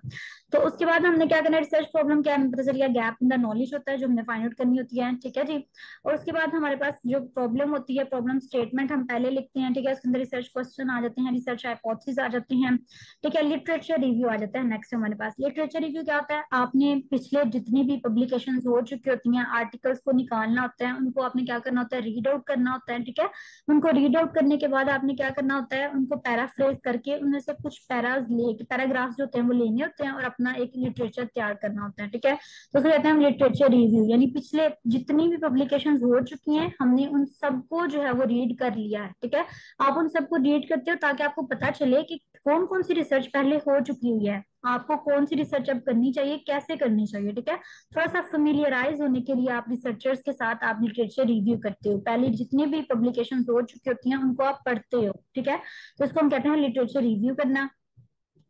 तो उसके बाद हमने क्या करना है, रिसर्च प्रॉब्लम क्या है, हमें पता चल गया गैप इन द नॉलेज होता है जो हमने फाइंड आउट करनी होती है। ठीक है जी, और उसके बाद हमारे पास जो प्रॉब्लम होती है, प्रॉब्लम स्टेटमेंट हम पहले लिखते हैं। ठीक है, उसके अंदर रिसर्च क्वेश्चन आ जाते हैं, रिसर्च हाइपोथेसिस आ जाते हैं। ठीक है, लिटरेचर रिव्यू आ जाता है नेक्स्ट हमारे पास। लिटरेचर रिव्यू क्या होता है, आपने पिछले जितनी भी पब्लिकेशन हो चुकी होती हैं, आर्टिकल्स को निकालना होता है, उनको आपने क्या करना होता है, रीड आउट करना होता है। ठीक है, उनको रीड आउट करने के बाद आपने क्या करना होता है, उनको पैराफ्रेज करके उनमें से कुछ पैराग्राफ्स जो होते हैं वो लेने होते हैं और अपना एक लिटरेचर तैयार करना होता है। ठीक है, तो उसे कहते हैं हम लिटरेचर रिव्यू, यानी पिछले जितनी भी पब्लिकेशंस हो चुकी हैं हमने उन सबको जो है वो रीड कर लिया है। ठीक है, आप उन सबको रीड करते हो ताकि आपको पता चले कि कौन कौन सी रिसर्च पहले हो चुकी हुई है, आपको कौन सी रिसर्च अब करनी चाहिए, कैसे करनी चाहिए। ठीक है, थोड़ा सा फेमिलियराइज होने के लिए आप रिसर्चर्स के साथ आप लिटरेचर रिव्यू करते हो, पहले जितनी भी पब्लिकेशंस हो चुकी होती हैं उनको आप पढ़ते हो। ठीक है, तो इसको हम कहते हैं लिटरेचर रिव्यू करना।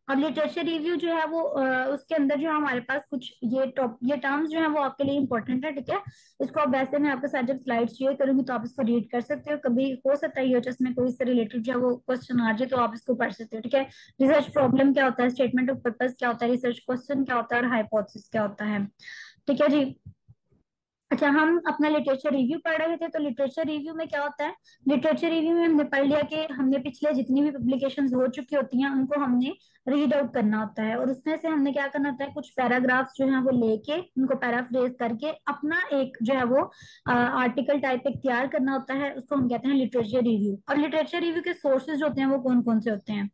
अब लिटरेचर रिव्यू जो है वो उसके अंदर जो है हमारे पास कुछ ये टर्म्स जो है वो आपके लिए इंपॉर्टेंट है। ठीक है, इसको अब वैसे मैं आपके साथ जब स्लाइड शेयर करूंगी तो आप इसको रीड कर सकते हो, कभी हो सकता है यूएचएस में कोई इससे रिलेटेड जो है वो क्वेश्चन आ जाए तो आप इसको पढ़ सकते हो। ठीक है, रिसर्च प्रॉब्लम क्या होता है, स्टेटमेंट ऑफ पर्पस क्या होता है, रिसर्च क्वेश्चन क्या होता है और हाइपोथेसिस क्या होता है। ठीक है जी, अच्छा हम अपना लिटरेचर रिव्यू पढ़ रहे थे, तो लिटरेचर रिव्यू में क्या होता है, लिटरेचर रिव्यू में हमने पढ़ लिया कि हमने पिछले जितनी भी पब्लिकेशंस हो चुकी होती हैं उनको हमने रीड आउट करना होता है, और उसमें से हमने क्या करना होता है, कुछ पैराग्राफ्स जो है वो लेके उनको पैराफ्रेज करके अपना एक जो है वो आर्टिकल टाइप एक तैयार करना होता है, उसको हम कहते हैं लिटरेचर रिव्यू। और लिटरेचर रिव्यू के सोर्सेज होते हैं वो कौन कौन से होते हैं,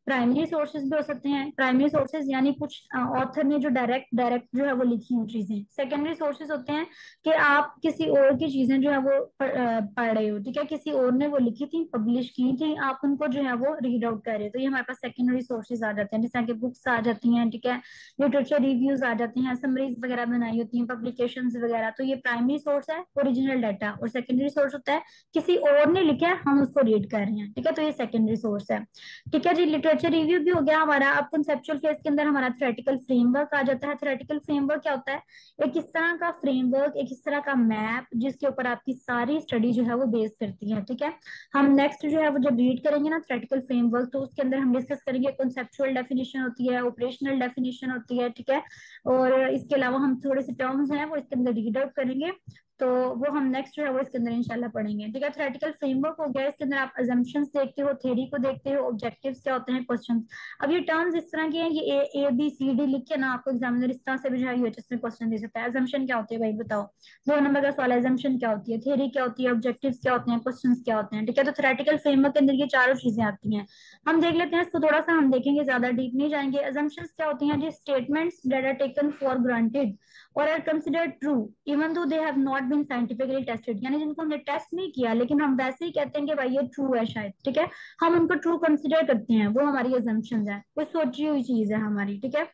प्राइमरी सोर्सेज भी हो सकते हैं, प्राइमरी सोर्सेज यानी कुछ ऑथर ने जो डायरेक्ट डायरेक्ट जो है वो लिखी हुई चीजें। सेकेंडरी सोर्सेज होते हैं कि आप किसी और की चीजें जो है वो पढ़ रहे हो। ठीक है, किसी और ने वो लिखी थी, पब्लिश की थी, आप उनको जो है वो रीड आउट कर रहे हो, तो ये हमारे पास सेकेंडरी सोर्सेज आ जाते हैं, जैसे कि बुक्स आ जाती हैं। ठीक है, लिटरेचर रिव्यूज आ जाती हैं, समरीज वगैरह बनाई होती हैं, पब्लिकेशंस वगैरह, तो ये प्राइमरी सोर्स है ओरिजिनल डाटा, और सेकेंडरी सोर्स होता है किसी और ने लिखा है हम उसको रीड कर रहे हैं। ठीक है, तो ये सेकेंडरी सोर्स है। ठीक है जी, लिटरेचर रिव्यू भी हो गया हमारा। अब कंसेप्चुअल फेज के अंदर हमारा थ्योरेटिकल फ्रेमवर्क आ जाता है। थ्योरेटिकल फ्रेमवर्क क्या होता है, एक इस तरह का फ्रेमवर्क, एक इस तरह का मैप जिसके ऊपर आपकी सारी स्टडी जो है वो बेस करती है। ठीक है, हम नेक्स्ट जो है वो जब रीड करेंगे ना थ्योरेटिकल फ्रेमवर्क, तो उसके अंदर हम डिस्कस करेंगे कॉन्सेप्चुअल डेफिनेशन होती है, ऑपरेशनल डेफिनेशन होती है। ठीक है, और इसके अलावा हम थोड़े से टर्म्स हैं वो इसके अंदर रीड आउट करेंगे, तो वो हम नेक्स्ट जो है वो इसके अंदर इंशाल्लाह पढ़ेंगे। ठीक है, थ्योरेटिकल फ्रेमवर्क हो गया, इसके अंदर आप अजम्पशंस देखते हो, थ्योरी को देखते हो, ऑब्जेक्टिव्स क्या होते हैं, क्वेश्चन। अब ये टर्म्स इस तरह के हैं, ये ए बी सी डी लिख के ना आपको एग्जामिनर इस तरह से भी जो है यूएचएस में क्वेश्चन दे सकता है। अजम्पशन क्या होती है भाई बताओ, 2 नंबर का सवाल, एजम्पशन क्या होती है, थ्योरी क्या होती है, ऑब्जेक्टिव्स क्या होते हैं, क्वेश्चंस क्या होते हैं। ठीक है, तो थ्योरेटिकल फ्रेमवर्क के अंदर ये चारों चीजें आती हैं। हम देख लेते हैं इसको थोड़ा सा, हम देखेंगे, ज्यादा डीप नहीं जाएंगे। अजम्पशंस क्या होती हैं जी, statements that are taken for granted और are considered true even though they have not been scientifically tested, यानी जिनको हमने टेस्ट नहीं किया लेकिन हम वैसे ही कहते हैं कि भाई ये ट्रू है शायद। ठीक है, हम उनको ट्रू कंसिडर करते हैं, वो हमारी अजम्पशंस है, कोई सोची हुई चीज है हमारी। ठीक है,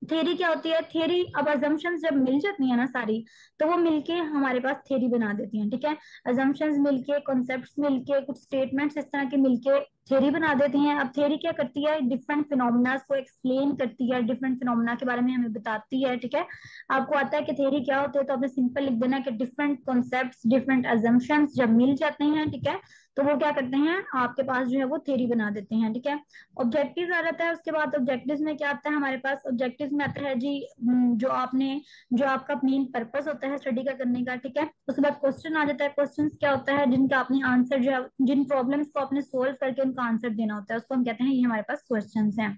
थ्योरी क्या होती है, थ्योरी, अब अजम्पशंस जब मिल जाती है ना सारी, तो वो मिलके हमारे पास थ्योरी बना देती हैं। ठीक है, अजम्पशंस मिलके, कॉन्सेप्ट्स मिलके, कुछ स्टेटमेंट्स इस तरह के मिलके थ्योरी बना देते हैं। अब थ्योरी क्या करती है, डिफरेंट फिनोमिना को एक्सप्लेन करती है, डिफरेंट फिनोमिना के बारे में हमें बताती है, ठीक है। आपको आता है कि थ्योरी क्या होती है, तो आपने सिंपल लिख देना कि डिफरेंट कॉन्सेप्ट्स, डिफरेंट अजम्पशंस जब मिल जाते हैं, ठीक है, तो वो क्या करते हैं, आपके पास जो है वो थ्योरी बना देते हैं, ठीक है। ऑब्जेक्टिव आ जाता है, उसके बाद ऑब्जेक्टिव्स में क्या आता है हमारे पास, ऑब्जेक्टिव्स में आता है जी जो आपका मेन पर्पस होता है स्टडी का करने का, ठीक है। उसके बाद क्वेश्चन आ जाता है, क्वेश्चन क्या होता है, जिनका आपने आंसर जो है, जिन प्रॉब्लम्स को आपने सोल्व करके उनका आंसर देना होता है, उसको हम कहते हैं ये हमारे पास क्वेश्चन हैं,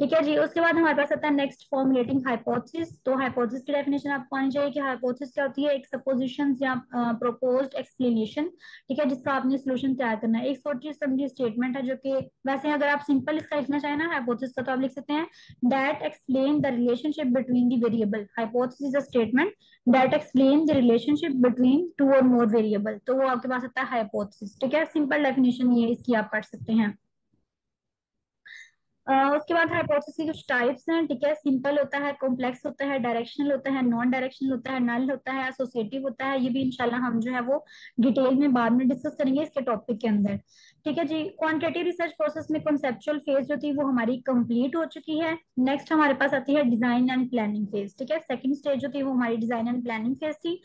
ठीक है जी। उसके बाद हमारे पास आता है नेक्स्ट, फॉर्मुलेटिंग हाइपोथेसिस। तो हाइपोथेसिस की डेफिनेशन आपको आनी चाहिए कि हाइपोथेसिस क्या होती है, एक सपोजिशन या प्रोपोज्ड एक्सप्लेनेशन, ठीक है, जिसका आपने सोल्यूशन तैयार करना है। एक सोची समझी स्टेटमेंट है, जो कि वैसे अगर आप सिंपल इसका लिखना चाहें ना हाइपोथेसिस का, तो आप लिख सकते हैं that explain the relationship between the variable. Hypothesis is a statement that explain the relationship between two और मोर वेरिएबल, तो वो आपके पास आता है हाइपोथेसिस, ठीक है। सिंपल डेफिनेशन ये इसकी आप पढ़ सकते हैं। उसके बाद हाइपोथेसिस की कुछ टाइप्स हैं, ठीक है। सिंपल होता है, कॉम्प्लेक्स होता है, डायरेक्शनल होता है, नॉन डायरेक्शनल होता है, नल होता है, एसोसिएटिव होता है। ये भी इंशाल्लाह हम जो है वो डिटेल में बाद में डिस्कस करेंगे इसके टॉपिक के अंदर, ठीक है जी। क्वांटिटेटिव रिसर्च प्रोसेस में कॉन्सेप्चुअल फेज जो थी वो हमारी कंप्लीट हो चुकी है। नेक्स्ट हमारे पास आती है डिजाइन एंड प्लानिंग फेज, ठीक है। सेकंड स्टेज जो थी वो हमारी डिजाइन एंड प्लानिंग फेज थी।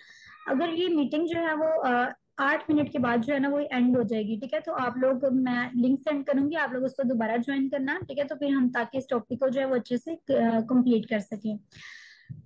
अगर ये मीटिंग जो है वो 8 मिनट के बाद जो है ना वो एंड हो जाएगी, ठीक है। तो आप लोग, मैं लिंक सेंड करूंगी, आप लोग उसको दोबारा ज्वाइन करना, ठीक है। तो फिर हम ताकि इस टॉपिक को जो है वो अच्छे से कंप्लीट कर सकें।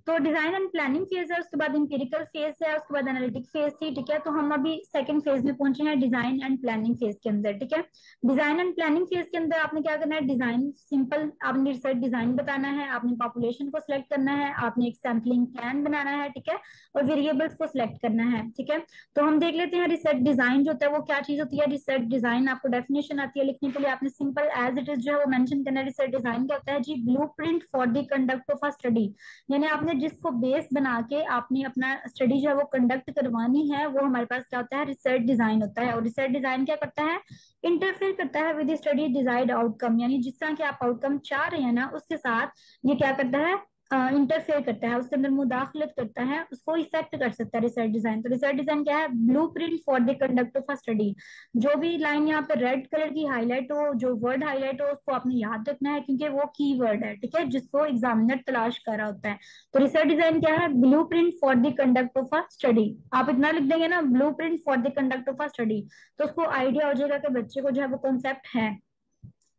तो डिजाइन एंड प्लानिंग फेज है, उसके बाद इंपीरिकल फेज है, उसके बाद एनालिटिक फेज थी, ठीक है। तो हम अभी सेकंड फेज में पहुंचे हैं, डिजाइन एंड प्लानिंग फेज के अंदर, ठीक है। डिजाइन एंड प्लानिंग फेज के अंदर आपने क्या करना है, डिजाइन सिंपल, आपने रिसर्च डिजाइन बताना है, आपने पॉपुलेशन को सिलेक्ट करना है, आपने एक सैम्पलिंग प्लान बनाना है, ठीक है, और वेरिएबल्स को सिलेक्ट करना है, ठीक है। तो हम देख लेते हैं रिसर्च डिजाइन जो होता है वो क्या चीज होती है। रिसर्च डिजाइन आपको डेफिनेशन आती है लिखने के लिए, आपने सिंपल एज इट इज जो है वो मेंशन करना है। रिसर्च डिजाइन क्या होता है जी, blueprint for the conduct of a study, यानी आपने जिसको बेस बना के आपने अपना स्टडी जो है वो कंडक्ट करवानी है, वो हमारे पास क्या होता है, रिसर्च डिजाइन होता है। और रिसर्च डिजाइन क्या करता है, इंटरफेयर करता है विद स्टडी डिजायर्ड आउटकम, यानी जिस तरह के आप आउटकम चाह रहे हैं ना उसके साथ ये क्या करता है, इंटरफेयर करता है, उसके अंदर मुदाखलत करता है, उसको इफेक्ट कर सकता है रिसर्च डिजाइन। तो रिसर्च डिजाइन क्या है, blueprint for the conduct of a study. जो भी लाइन यहाँ पे रेड कलर की हाईलाइट हो, जो वर्ड हाईलाइट हो, उसको आपने याद रखना है, क्योंकि वो की वर्ड है, ठीक है, जिसको एग्जामिनर तलाश कर रहा होता है। तो रिसर्च डिजाइन क्या है, blue print for the conduct of a study. आप इतना लिख देंगे ना, blue print for the conduct of a study, तो उसको आइडिया हो जाएगा कि बच्चे को जो है वो कॉन्सेप्ट है,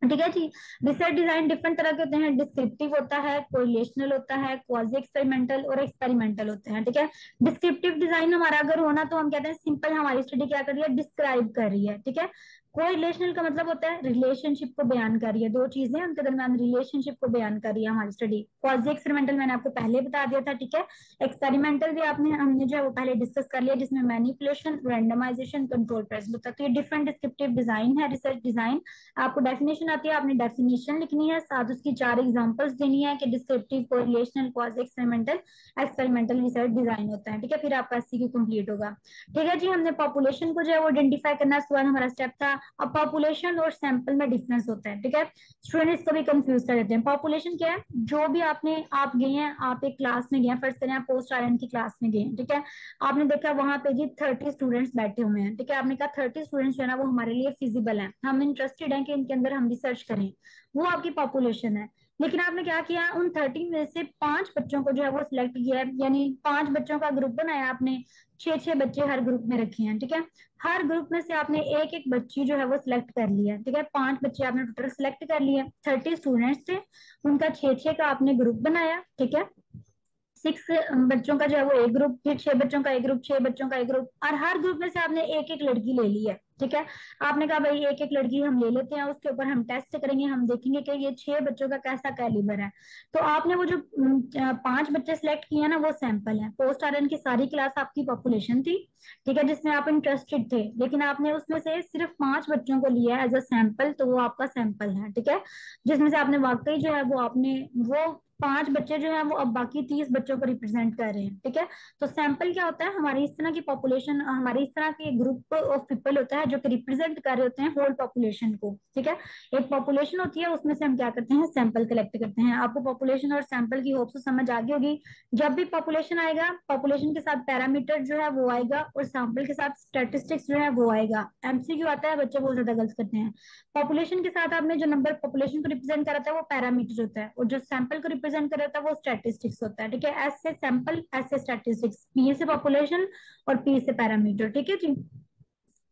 ठीक है जी। रिसर्च डिजाइन डिफरेंट तरह के होते हैं, डिस्क्रिप्टिव होता है, कोरिलेशनल होता है, क्वाजी एक्सपेरिमेंटल और एक्सपेरिमेंटल होते हैं, ठीक है। डिस्क्रिप्टिव डिजाइन हमारा अगर होना तो हम कहते हैं सिंपल हमारी स्टडी क्या कर रही है, डिस्क्राइब कर रही है, ठीक है। कोरिलेशनल का मतलब होता है रिलेशनशिप को बयान कर रही है, दो चीजें उनके दरमियान रिलेशनशिप को बयान कर रही है हमारी स्टडी। क्वाजी एक्सपेरिमेंटल मैंने आपको पहले बता दिया था, ठीक है। एक्सपेरिमेंटल भी आपने हमने जो है वो पहले डिस्कस कर लिया, जिसमें मैनिपुलेशन, रैंडमाइजेशन, कंट्रोल प्रेजेंट होता है। तो ये डिफरेंट डिस्क्रिप्टिव डिजाइन है रिसर्च डिजाइन। आपको डेफिनेशन आती है, आपने डेफिनेशन लिखनी है, साथ उसकी 4 एग्जांपल्स देनी है कि descriptive, correlational, quasi experimental, experimental research design होता है, ठीक है। फिर आपका एससीक्यू कंप्लीट होगा, ठीक है जी। हमने पॉपुलेशन को जो है वो आइडेंटिफाई करना, उसके बाद हमारा स्टेप था। अब पॉपुलेशन और सैंपल में डिफरेंस होता है, ठीक है। स्टूडेंट्स को भी कंफ्यूज कर देते हैं। पॉपुलेशन क्या है, जो भी आप गए हैं, आप एक क्लास में गए, फर्स्ट करें आप पोस्ट आर्यन की क्लास में गए, ठीक है। आपने देखा वहां पे जी 30 स्टूडेंट्स बैठे हुए हैं, ठीक है। आपने कहा 30 स्टूडेंट्स जो है ना वो हमारे लिए फिजिबल हैं, हम इंटरेस्टेड हैं कि इनके अंदर हम रिसर्च करें, वो आपकी पॉपुलेशन है। लेकिन आपने क्या किया, उन 30 में से 5 बच्चों को जो है वो सिलेक्ट किया है, यानी 5 बच्चों का ग्रुप बनाया आपने, 6-6 बच्चे हर ग्रुप में रखे हैं, ठीक है। हर ग्रुप में से आपने एक एक बच्ची जो है वो सिलेक्ट कर लिया, ठीक है। 5 बच्चे आपने टोटल सिलेक्ट कर लिए, 30 स्टूडेंट्स थे, उनका 6-6 का आपने ग्रुप बनाया, ठीक है। 6 बच्चों का जो है वो एक ग्रुप, फिर 6 बच्चों का एक ग्रुप, 6 बच्चों का एक ग्रुप, और हर ग्रुप में से आपने एक एक लड़की ले ली है, ठीक है। आपने कहा भाई एक एक लड़की हम ले लेते हैं, उसके ऊपर हम टेस्ट करेंगे, हम देखेंगे कि ये 6 बच्चों का कैसा कैलिबर है। तो आपने वो जो 5 बच्चे सिलेक्ट किए हैं ना वो सैंपल है। पोस्ट आर्यन की सारी क्लास आपकी पॉपुलेशन थी, ठीक है, जिसमें आप इंटरेस्टेड थे, लेकिन आपने उसमें से सिर्फ 5 बच्चों को लिया है एज अ सैंपल, तो वो आपका सैंपल है, ठीक है। जिसमें से आपने वाकई जो है वो आपने वो 5 बच्चे जो है वो अब बाकी 30 बच्चों को रिप्रेजेंट कर रहे हैं, ठीक है। तो सैंपल क्या होता है, हमारी इस तरह की पॉपुलेशन, हमारी इस तरह के ग्रुप ऑफ पीपल होता है जो कि रिप्रेजेंट कर रहे होते हैं होल पॉपुलेशन को, ठीक है। एक पॉपुलेशन होती है, उसमें से हम क्या करते हैं, सैंपल कलेक्ट करते हैं। आपको पॉपुलेशन और सैंपल की होप से समझ आ गई होगी। जब भी पॉपुलेशन आएगा, पॉपुलेशन के साथ पैरामीटर जो है वो आएगा, और सैंपल के साथ स्टैटिस्टिक्स जो है वो आएगा। एमसीक्यू आता है, बच्चे बहुत ज्यादा गलत करते हैं। पॉपुलेशन के साथ आपने जो नंबर पॉपुलेशन को रिप्रेजेंट करा था वो पैरामीटर होता है, और जो सैंपल को रिप्रेजेंट कर रहा था वो स्टैटिस्टिक्स होता है, ठीक है। एस से सैंपल, एस से स्टैटिस्टिक्स, पी से पॉपुलेशन और पी से पैरामीटर, ठीक है जी।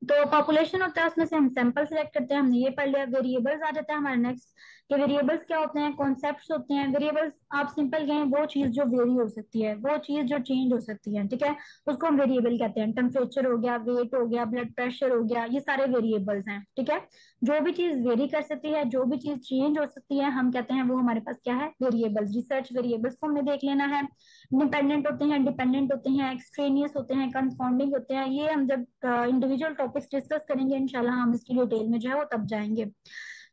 तो पॉपुलेशन होता है, उसमें से हम सैंपल सेलेक्ट करते हैं, हमने ये पढ़ लिया। वेरिएबल्स आ जाता है हमारे नेक्स्ट, कि वेरिएबल्स क्या होते हैं, कॉन्सेप्ट्स होते हैं। वेरिएबल्स आप सिंपल कहें, वो चीज जो वेरी हो सकती है, वो चीज जो चेंज हो सकती है, ठीक है, उसको हम वेरिएबल कहते हैं। टेम्परेचर हो गया, वेट हो गया, ब्लड प्रेशर हो गया, ये सारे वेरिएबल्स हैं, ठीक है। जो भी चीज वेरी कर सकती है, जो भी चीज चेंज हो सकती है, हम कहते हैं वो हमारे पास क्या है, वेरिएबल्स। रिसर्च वेरिएबल्स को हमने देख लेना है। इंडिपेंडेंट होते हैं, डिपेंडेंट होते हैं, एक्सट्रेनियस होते हैं, कंफाउंडिंग होते हैं। ये हम जब इंडिविजुअल टॉपिक्स डिस्कस करेंगे इंशाल्लाह, हम इसकी डिटेल में जो है वो तब जाएंगे।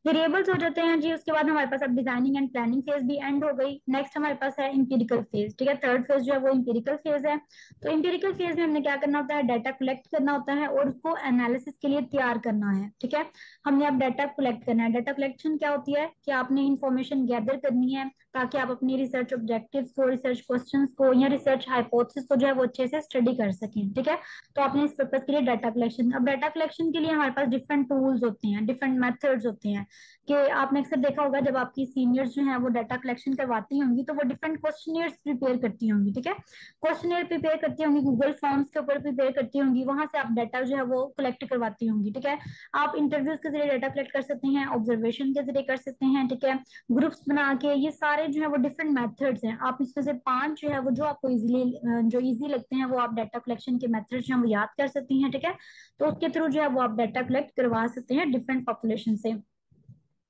वेरिएबल्स हो जाते हैं जी। उसके बाद हमारे पास अब डिजाइनिंग एंड प्लानिंग फेज भी एंड हो गई। नेक्स्ट हमारे पास है इंपीरिकल फेज, ठीक है। थर्ड फेज जो है वो इंपीरिकल फेज है। तो इंपीरिकल फेज में हमने क्या करना होता है, डाटा कलेक्ट करना होता है और उसको एनालिसिस के लिए तैयार करना है, ठीक है। हमने अब डाटा कलेक्ट करना है। डाटा कलेक्शन क्या होती है, कि आपने इंफॉर्मेशन गैदर करनी है ताकि आप अपनी रिसर्च ऑब्जेक्टिव्स को, रिसर्च क्वेश्चंस को या रिसर्च हाइपोथेसिस को जो है वो अच्छे से स्टडी कर सकें, ठीक है। तो आपने इस पर्पज के लिए डाटा कलेक्शन, अब डाटा कलेक्शन के लिए हमारे पास डिफरेंट टूल्स होते हैं, डिफरेंट मेथड्स होते हैं। कि आपने अक्सर देखा होगा जब आपकी सीनियर्स जो है वो डाटा कलेक्शन करवाती होंगी तो वो डिफरेंट क्वेश्चनियर्स प्रिपेयर करती होंगी, ठीक है। क्वेश्चनियर प्रिपेयर करती होंगी, गूगल फॉर्म्स के ऊपर प्रिपेयर करती होंगी, वहां से आप डाटा जो है वो कलेक्ट करवाती होंगी, ठीक है। आप इंटरव्यूज के जरिए डाटा कलेक्ट कर सकते हैं, ऑब्जर्वेशन के जरिए कर सकते हैं, ठीक है। ग्रुप्स बना के, ये सारे जो है वो डिफरेंट मेथड्स हैं। आप इसमें से 5 जो है वो जो आपको इजीली, जो इजी लगते हैं वो आप डाटा कलेक्शन के मेथड्स जो है वो याद कर सकती हैं, ठीक है। तो उसके थ्रू जो है वो आप डाटा कलेक्ट करवा सकते हैं डिफरेंट पॉपुलेशन से।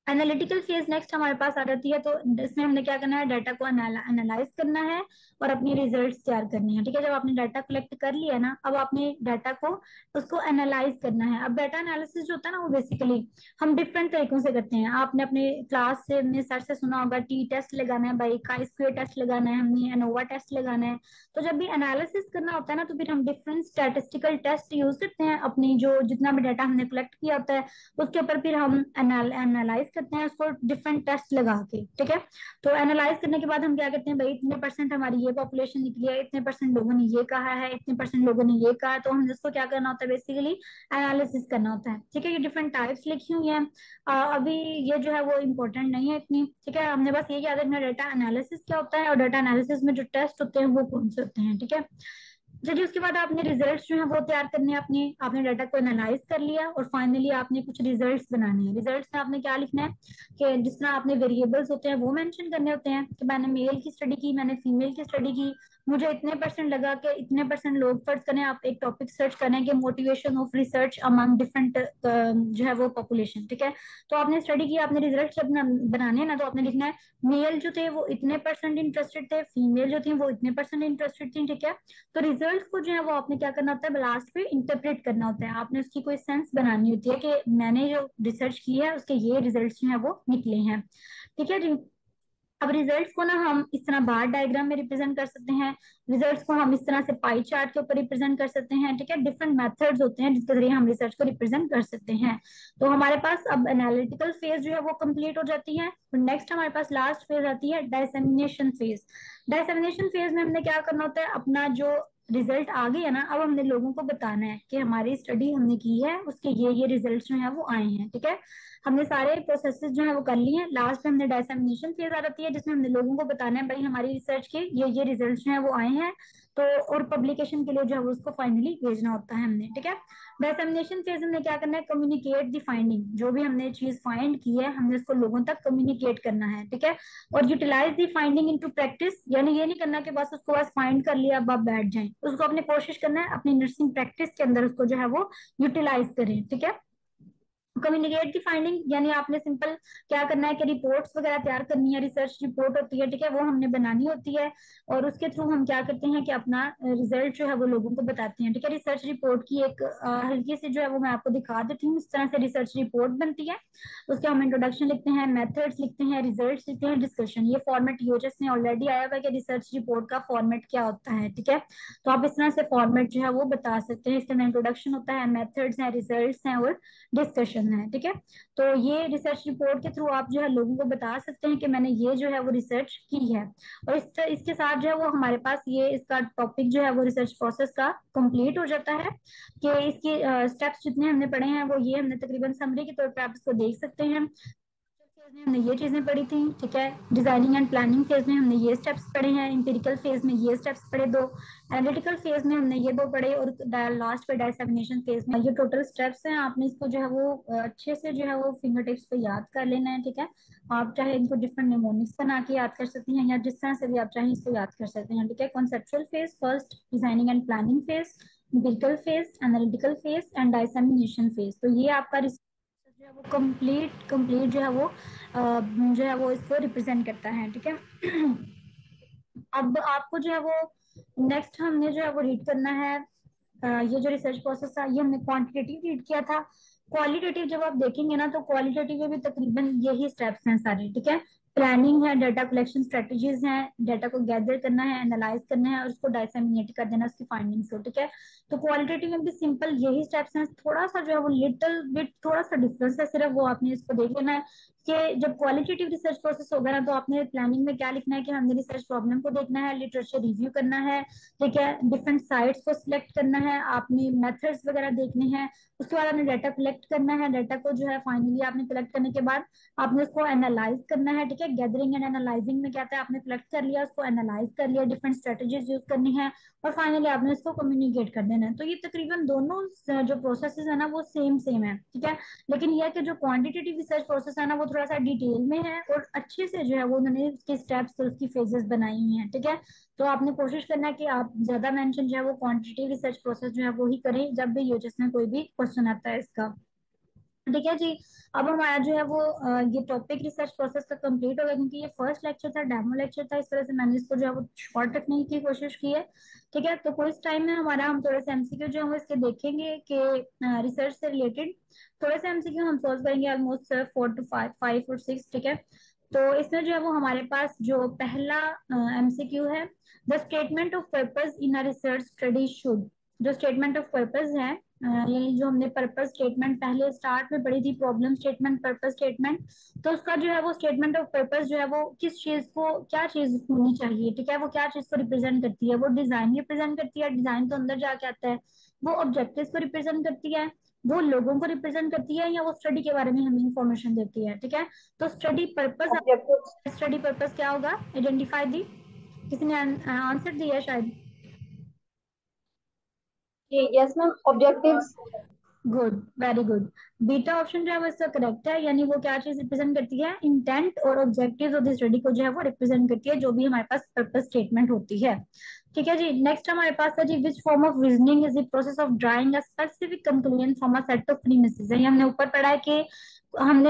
एनालिटिकल फेज नेक्स्ट हमारे पास आ जाती है। तो इसमें हमने क्या करना है, डाटा को एनालाइज करना है और अपनी रिजल्ट्स तैयार करने हैं, ठीक है। जब आपने डाटा कलेक्ट कर लिया ना, अब आपने डाटा को, उसको एनालाइज करना है। अब डाटा एनालिसिस जो होता है ना, वो बेसिकली हम डिफरेंट तरीकों से करते हैं। आपने अपने क्लास से, अपने सर से सुना होगा, टी टेस्ट लगाना है भाई, काई स्क्वायर टेस्ट लगाना है, हमने एनोवा टेस्ट लगाना है। तो जब भी एनालिसिस करना होता है ना, तो फिर हम डिफरेंट स्टैटिस्टिकल टेस्ट यूज करते हैं। अपनी जो जितना भी डाटा हमने कलेक्ट किया होता है उसके ऊपर फिर हम एनालाइज करते हैं उसको डिफरेंट टेस्ट लगा के, ठीक है। तो एनालाइज करने के बाद हम क्या करते हैं, भाई इतने परसेंट हमारी ये पॉपुलेशन निकली है, इतने परसेंट लोगों ने ये कहा है, इतने परसेंट लोगों ने ये कहा है। तो हम इसको क्या करना होता है, बेसिकली एनालिसिस करना होता है, ठीक है। ये डिफरेंट टाइप्स लिखी हुई हैं। अभी ये जो है वो इम्पोर्टेंट नहीं है इतनी, ठीक है। हमने बस ये याद रखना डाटा एनालिसिस क्या होता है और डाटा एनालिसिस में जो टेस्ट होते हैं वो कौन से होते हैं, ठीक है। चलिए उसके बाद आपने रिजल्ट्स जो है वो तैयार करने हैं अपने। आपने डाटा को एनालाइज कर लिया और फाइनली आपने कुछ रिजल्ट्स बनाने हैं। रिजल्ट्स में आपने क्या लिखना है, कि जिस तरह आपने वेरिएबल्स होते हैं वो मेंशन करने होते हैं, कि मैंने मेल की स्टडी की, मैंने फीमेल की स्टडी की, मुझे इतने परसेंट लगा के इतने परसेंट लोग, फर्ज करें आप एक टॉपिक सर्च करें कि motivation of research among different जो है वो पॉपुलेशन, ठीक है। तो आपने स्टडी की, आपने रिजल्ट जब बनाने हैं ना, तो आपने लिखना है मेल जो थे वो इतने परसेंट इंटरेस्टेड थे, फीमेल जो थी वो इतने परसेंट इंटरेस्टेड थी, ठीक है। तो रिजल्ट्स को जो है वो आपने क्या करना होता है, लास्ट पे इंटरप्रेट करना होता है। आपने उसकी कोई सेंस बनानी होती है कि मैंने जो रिसर्च की है उसके ये रिजल्ट्स जो है वो निकले हैं, ठीक है जी। अब रिजल्ट्स को ना हम इस तरह बार डायग्राम में रिप्रेजेंट कर सकते हैं। रिजल्ट्स को हम इस तरह से पाई चार्ट के ऊपर रिप्रेजेंट कर सकते हैं, ठीक है। डिफरेंट मेथड्स होते हैं जिसके जरिए हम रिसर्च को रिप्रेजेंट कर सकते हैं। तो हमारे पास अब एनालिटिकल फेज जो है वो कंप्लीट हो जाती है। और नेक्स्ट हमारे पास लास्ट फेज आती है डायसेमिनेशन फेज। डायसेमिनेशन फेज में हमने क्या करना होता है, अपना जो रिजल्ट आ गया ना, अब हमने लोगों को बताना है कि हमारी स्टडी हमने की है, उसके ये रिजल्ट्स जो है वो आए हैं, ठीक है। हमने सारे प्रोसेसेस जो है वो कर लिए हैं। लास्ट में हमने डायसेमिनेशन फेज आ जाती है जिसमें हमने लोगों को बताना है भाई हमारी रिसर्च के ये रिजल्ट्स जो है वो आए हैं। तो और पब्लिकेशन के लिए जो है वो उसको फाइनली भेजना होता है हमने, ठीक है। डिसएमिनेशन फेज में क्या करना है, कम्युनिकेट द फाइंडिंग। जो भी हमने चीज फाइंड की है हमने उसको लोगों तक कम्युनिकेट करना है, ठीक है। और utilize the finding into practice, यानी ये नहीं करना कि बस उसको बस फाइंड कर लिया अब आप बैठ जाएं। उसको अपने कोशिश करना है अपनी नर्सिंग प्रैक्टिस के अंदर उसको जो है वो यूटिलाइज करें, ठीक है। कम्युनिकेट की फाइंडिंग यानी आपने सिंपल क्या करना है कि रिपोर्ट्स वगैरह तैयार करनी है, रिसर्च रिपोर्ट होती है, ठीक है, वो हमने बनानी होती है, और उसके थ्रू हम क्या करते हैं कि अपना रिजल्ट जो है वो लोगों को बताते हैं, ठीक है। रिसर्च रिपोर्ट की एक हल्की सी जो है वो मैं आपको दिखा देती हूँ, इस तरह से रिसर्च रिपोर्ट बनती है। उसके हम इंट्रोडक्शन लिखते हैं, मेथड्स लिखते हैं, रिजल्ट लिखते हैं, डिस्कशन। ये फॉर्मेट यूएचएस में ऑलरेडी आया हुआ है कि रिसर्च रिपोर्ट का फॉर्मेट क्या होता है, ठीक है। तो आप इस तरह से फॉर्मेट जो है वो बता सकते हैं। इसके अंदर इंट्रोडक्शन होता है, मेथड्स हैं, रिजल्ट्स हैं और डिस्कशन है, ठीक है। तो ये रिसर्च रिपोर्ट के थ्रू आप जो है लोगों को बता सकते हैं कि मैंने ये जो है वो रिसर्च की है। और इसके साथ जो है वो हमारे पास ये इसका टॉपिक जो है वो रिसर्च प्रोसेस का कंप्लीट हो जाता है, कि इसके स्टेप्स जितने हमने पढ़े हैं वो ये हमने तकरीबन समरी के तौर पे आप इसको देख सकते हैं। फेज में हमने ये चीजें पढ़ी थी, ठीक है। डिजाइनिंग एंड प्लानिंग फेज में हमने ये स्टेप्स पढ़े हैं, इंपेरिकल फेज में ये स्टेप्स पढ़े दो, एनालिटिकल फेज में हमने ये दो पढ़े, और लास्ट पे डायसेमिनेशन फेज में ये टोटल स्टेप्स हैं। आपने इसको जो है वो अच्छे से जो है वो फिंगर टिप्स पे याद कर लेना है, ठीक है। आप चाहे इनको डिफरेंट निमोनिक्स बना के याद कर सकती हैं, या जिस तरह से भी आप चाहें इसको याद कर सकते हैं, ठीक है। Conceptual phase first, designing and planning phase, empirical phase, analytical phase and dissemination phase. तो ये आपका जो है वो कंप्लीट कंप्लीट जो है वो जो है वो इसको रिप्रेजेंट करता है, ठीक है। अब आपको जो है वो नेक्स्ट हमने जो है वो रीड करना है। ये जो रिसर्च प्रोसेस था ये हमने क्वांटिटेटिव रीड किया था। क्वालिटेटिव जब आप देखेंगे ना तो क्वालिटेटिव में भी तकरीबन यही स्टेप्स हैं सारे, ठीक है। प्लानिंग है, डाटा कलेक्शन स्ट्रेटजीज हैं, डाटा को गैदर करना है, एनालाइज करना है और उसको डायसेमिनेट कर देना उसकी फाइंडिंग्स को, ठीक है। तो क्वालिटेटिव में भी सिंपल यही स्टेप्स हैं, थोड़ा सा जो है वो लिटिल बिट थोड़ा सा डिफरेंस है, सिर्फ वो आपने इसको देख लेना है कि जब क्वालिटेटिव रिसर्च प्रोसेस होगा ना तो आपने प्लानिंग में क्या लिखना है कि हमने रिसर्च प्रॉब्लम को देखना है, लिटरेचर रिव्यू करना है, ठीक है, डिफरेंट साइट्स को सिलेक्ट करना है, आपने मेथड्स वगैरह देखने हैं, उसके बाद आपने डाटा कलेक्ट करना है, डाटा को जो है फाइनली आपने कलेक्ट करने के बाद आपने उसको एनालाइज करना है, ठीक है। गैदरिंग एंड एनालाइजिंग में क्या था, आपने कलेक्ट कर लिया, उसको एनालाइज कर लिया, डिफरेंट स्ट्रेटेजीज यूज करनी है, और फाइनली आपने इसको कम्युनिकेट कर देना है। तो ये तकरीबन दोनों जो प्रोसेसेस है ना वो सेम सेम है, ठीक है। लेकिन यह कि जो क्वांटिटेटिव रिसर्च प्रोसेस है ना वो थोड़ा सा डिटेल में है और अच्छे से जो है वो उन्होंने उसके स्टेप्स और उसकी फेजेस बनाई हुई हैं, ठीक है। तो आपने कोशिश करना है कि आप ज्यादा मेंशन जो है वो क्वांटिटेटिव रिसर्च प्रोसेस जो है वो ही करें जब भी यूएचएस में कोई भी क्वेश्चन आता है इसका, ठीक है जी। अब हमारा जो है वो ये टॉपिक रिसर्च प्रोसेस का कंप्लीट हो गया, क्योंकि ये फर्स्ट लेक्चर था, डेमो लेक्चर था, इस तरह से मैंने इसको जो है वो शॉर्ट रखने की कोशिश की है, ठीक है। तो कुछ टाइम में हमारा हम थोड़े से एमसीक्यू जो है वो इसके देखेंगे कि रिसर्च से रिलेटेड थोड़े से एमसीक्यू हम सॉल्व करेंगे, ऑलमोस्ट 4 to 5, 5 और 6, ठीक है। तो इसमें जो है वो हमारे पास जो पहला एमसीक्यू है, the statement of purpose in a research study should. जो स्टेटमेंट ऑफ पर्पस है, ये जो हमने पर्पस स्टेटमेंट पहले स्टार्ट में पढ़ी थी, प्रॉब्लम स्टेटमेंट, पर्पस स्टेटमेंट, तो उसका जो है वो स्टेटमेंट ऑफ पर्पस जो है वो किस चीज को, क्या चीज होनी चाहिए, ठीक है, वो क्या चीज को रिप्रेजेंट करती है, वो डिजाइन रिप्रेजेंट करती है, डिजाइन तो अंदर जाके आता है, वो ऑब्जेक्टिव्स को रिप्रेजेंट करती है, वो लोगों को रिप्रेजेंट करती है, या वो स्टडी के बारे में हमें इंफॉर्मेशन देती है, ठीक है। तो study purpose, objectives. Study purpose क्या होगा, आइडेंटिफाई दी, किसी ने आंसर दिया शायद। जी yes ma'am, objectives. Good, very good. बीटा ऑप्शन जो है वो इसका करेक्ट है, यानी वो क्या चीज रिप्रेजेंट करती है, इंटेंट और ऑब्जेक्टिव्स ऑफ द स्टडी को जो है वो रिप्रेजेंट करती है, जो भी हमारे पास पर्पस स्टेटमेंट होती है, ठीक है जी। नेक्स्ट हमारे पास है जी, which form of reasoning is the process of drawing a specific conclusion from a set of premises. ये हमने ऊपर पढ़ा है कि हमने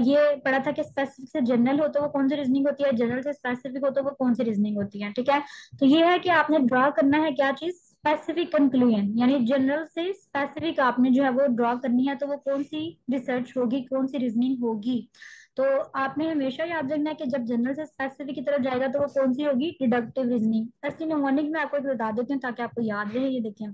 ये पढ़ा था कि स्पेसिफिक से जनरल हो तो वो कौन सी रीजनिंग होती है, जनरल से स्पेसिफिक हो तो वो कौन सी रीजनिंग होती है, ठीक है। तो ये है कि आपने ड्रा करना है क्या चीज, स्पेसिफिक कंक्लूजन, यानी जनरल से स्पेसिफिक आपने जो है वो ड्रॉ करनी है, तो वो कौन सी रिसर्च होगी, कौन सी रीजनिंग होगी। तो आपने हमेशा याद रखना है कि जब जनरल से स्पेसिफिक की तरफ जाएगा तो वो कौन सी होगी, डिडक्टिव रीजनिंग। ऐसी निमोनिक में आपको एक बता देती हूँ ताकि आपको याद रहे, ये देखिए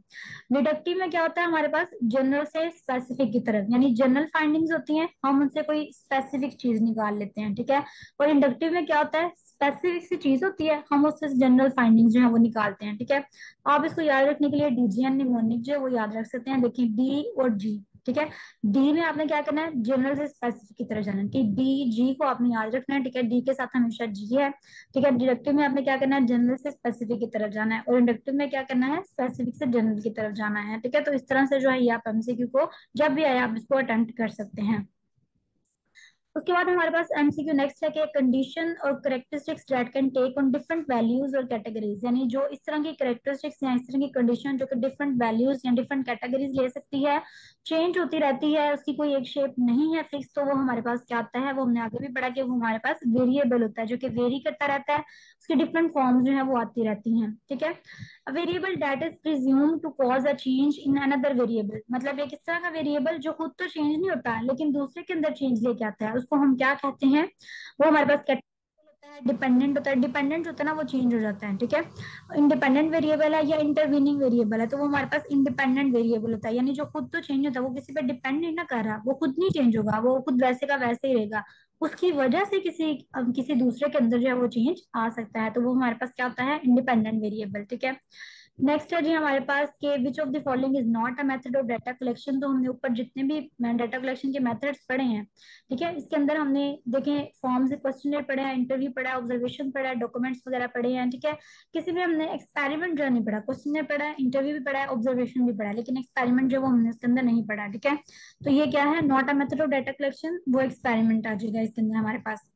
डिडक्टिव में क्या होता है, हमारे पास जनरल से स्पेसिफिक की तरफ, यानी जनरल फाइंडिंग्स होती हैं, हम उनसे कोई स्पेसिफिक चीज निकाल लेते हैं, ठीक है। और इंडक्टिव में क्या होता है, स्पेसिफिक सी चीज होती है, हम उससे जनरल फाइंडिंग्स जो है वो निकालते हैं, ठीक है। आप इसको याद रखने के लिए डीजीएन निमोनिक जो है वो याद रख सकते हैं, देखिए डी और जी, ठीक है। डी में आपने क्या करना है, जनरल से स्पेसिफिक की तरफ जाना है, कि डी जी को आपने याद रखना है, ठीक है, डी के साथ हमेशा जी है, ठीक है। डिडक्टिव में आपने क्या करना है, जनरल से स्पेसिफिक की तरफ जाना है, और इंडक्टिव में क्या करना है, स्पेसिफिक से जनरल की तरफ जाना है, ठीक है। तो इस तरह से जो है ये आप एमसीक्यू को जब भी आए आप इसको अटेम्प्ट कर सकते हैं। उसके बाद हमारे पास एमसीक्यू नेक्स्ट है कि कंडीशन और characteristics that can take on different values और कैटेगरीज, यानी जो इस तरह की करेक्टरिस्टिक्स या इस तरह की कंडीशन जो कि डिफरेंट वैल्यूज या डिफरेंट कैटेगरीज ले सकती है, चेंज होती रहती है, उसकी कोई एक शेप नहीं है फिक्स, तो वो हमारे पास क्या आता है, वो हमने आगे भी पढ़ा कि वो हमारे पास वेरिएबल होता है जो कि वेरी करता रहता है, उसकी डिफरेंट फॉर्म्स जो है वो आती रहती हैं, ठीक है। A variable that is presumed to cause a change in another variable, मतलब एक इस तरह का वेरिएबल जो खुद तो चेंज नहीं होता है लेकिन दूसरे के अंदर चेंज लेके आता है, उसको हम क्या कहते हैं, वो हमारे पास कैटेगरी होता है, डिपेंडेंट होता है। डिपेंडेंट होता है ना, वो चेंज हो जाता है, ठीक है। इंडिपेंडेंट वेरिएबल है या इंटरवीनिंग वेरिएबल है, तो वो हमारे पास इंडिपेंडेंट वेरिएबल होता है, यानी जो खुद तो चेंज होता है, वो किसी पे डिपेंड नहीं ना कर रहा, वो खुद नहीं चेंज होगा, वो खुद वैसे का वैसे ही रहेगा, उसकी वजह से किसी दूसरे के अंदर जो है वो चेंज आ सकता है, तो वो हमारे पास क्या होता है, इंडिपेंडेंट वेरिएबल, ठीक है। नेक्स्ट है जी हमारे पास के which of the following is not a method of data collection, तो हमने ऊपर जितने भी डाटा कलेक्शन के मेथड्स पढ़े हैं, ठीक है, इसके अंदर हमने देखें फॉर्म से क्वेश्चनर पढ़े हैं, इंटरव्यू पढ़ा है, ऑब्जर्वेशन पढ़ा है, डॉक्यूमेंट्स वगैरह पढ़े हैं, ठीक है। किसी में हमने एक्सपेरिमेंट जो है नहीं पढ़ा, क्वेश्चनर पढ़ा है, इंटरव्यू भी पढ़ा है, ऑब्जर्वेशन भी पढ़ा है, लेकिन एक्सपेरिमेंट जो है वो हमने इसके अंदर नहीं पढ़ा, ठीक है। तो ये क्या है, not a method of data collection, वो एक्सपेरिमेंट आ जाएगा इसके अंदर हमारे पास,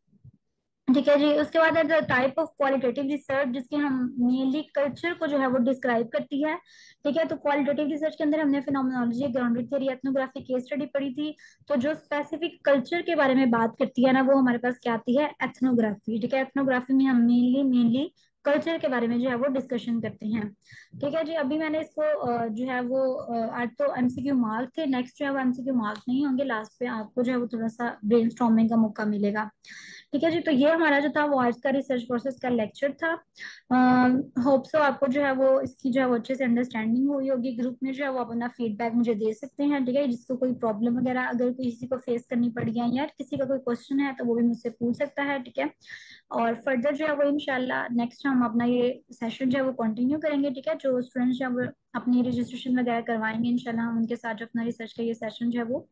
ठीक है जी। उसके बाद है the type of qualitative research, जिसकी हम मेनली कल्चर को जो है वो डिस्क्राइब करती है, ठीक है। तो क्वालिटेटिव रिसर्च के अंदर हमने phenomenology, grounded theory, ethnography, case study पढ़ी थी, तो जो स्पेसिफिक कल्चर के बारे में बात करती है ना, वो हमारे पास क्या आती है, एथनोग्राफी, ठीक है। एथनोग्राफी में हम मेनली कल्चर के बारे में जो है वो डिस्कशन करते हैं, ठीक है जी। अभी मैंने इसको जो है वो आज तो एमसीक्यू मार्क थे, नेक्स्ट जो है वो एमसीक्यू मार्क नहीं होंगे, लास्ट पे आपको जो है वो थोड़ा सा ब्रेनस्टॉर्मिंग का मौका मिलेगा, ठीक है जी। तो ये हमारा जो था वो आज का रिसर्च प्रोसेस का लेक्चर था। होप सो आपको जो है वो इसकी जो है वो अच्छे से अंडरस्टैंडिंग हुई होगी। ग्रुप में जो है वो आप अपना फीडबैक मुझे दे सकते हैं, ठीक है। जिसको कोई प्रॉब्लम वगैरह अगर किसी को फेस करनी पड़ी है या किसी का कोई क्वेश्चन है तो वो भी मुझसे पूछ सकता है, ठीक है। और फर्दर जो है वो इंशाल्लाह नेक्स्ट हम अपना ये सेशन जो है वो कंटिन्यू करेंगे, ठीक है। जो स्टूडेंट्स जो है वो अपनी रजिस्ट्रेशन वगैरह करवाएंगे इंशाल्लाह हम उनके साथ जो अपना रिसर्च का ये सेशन जो है वो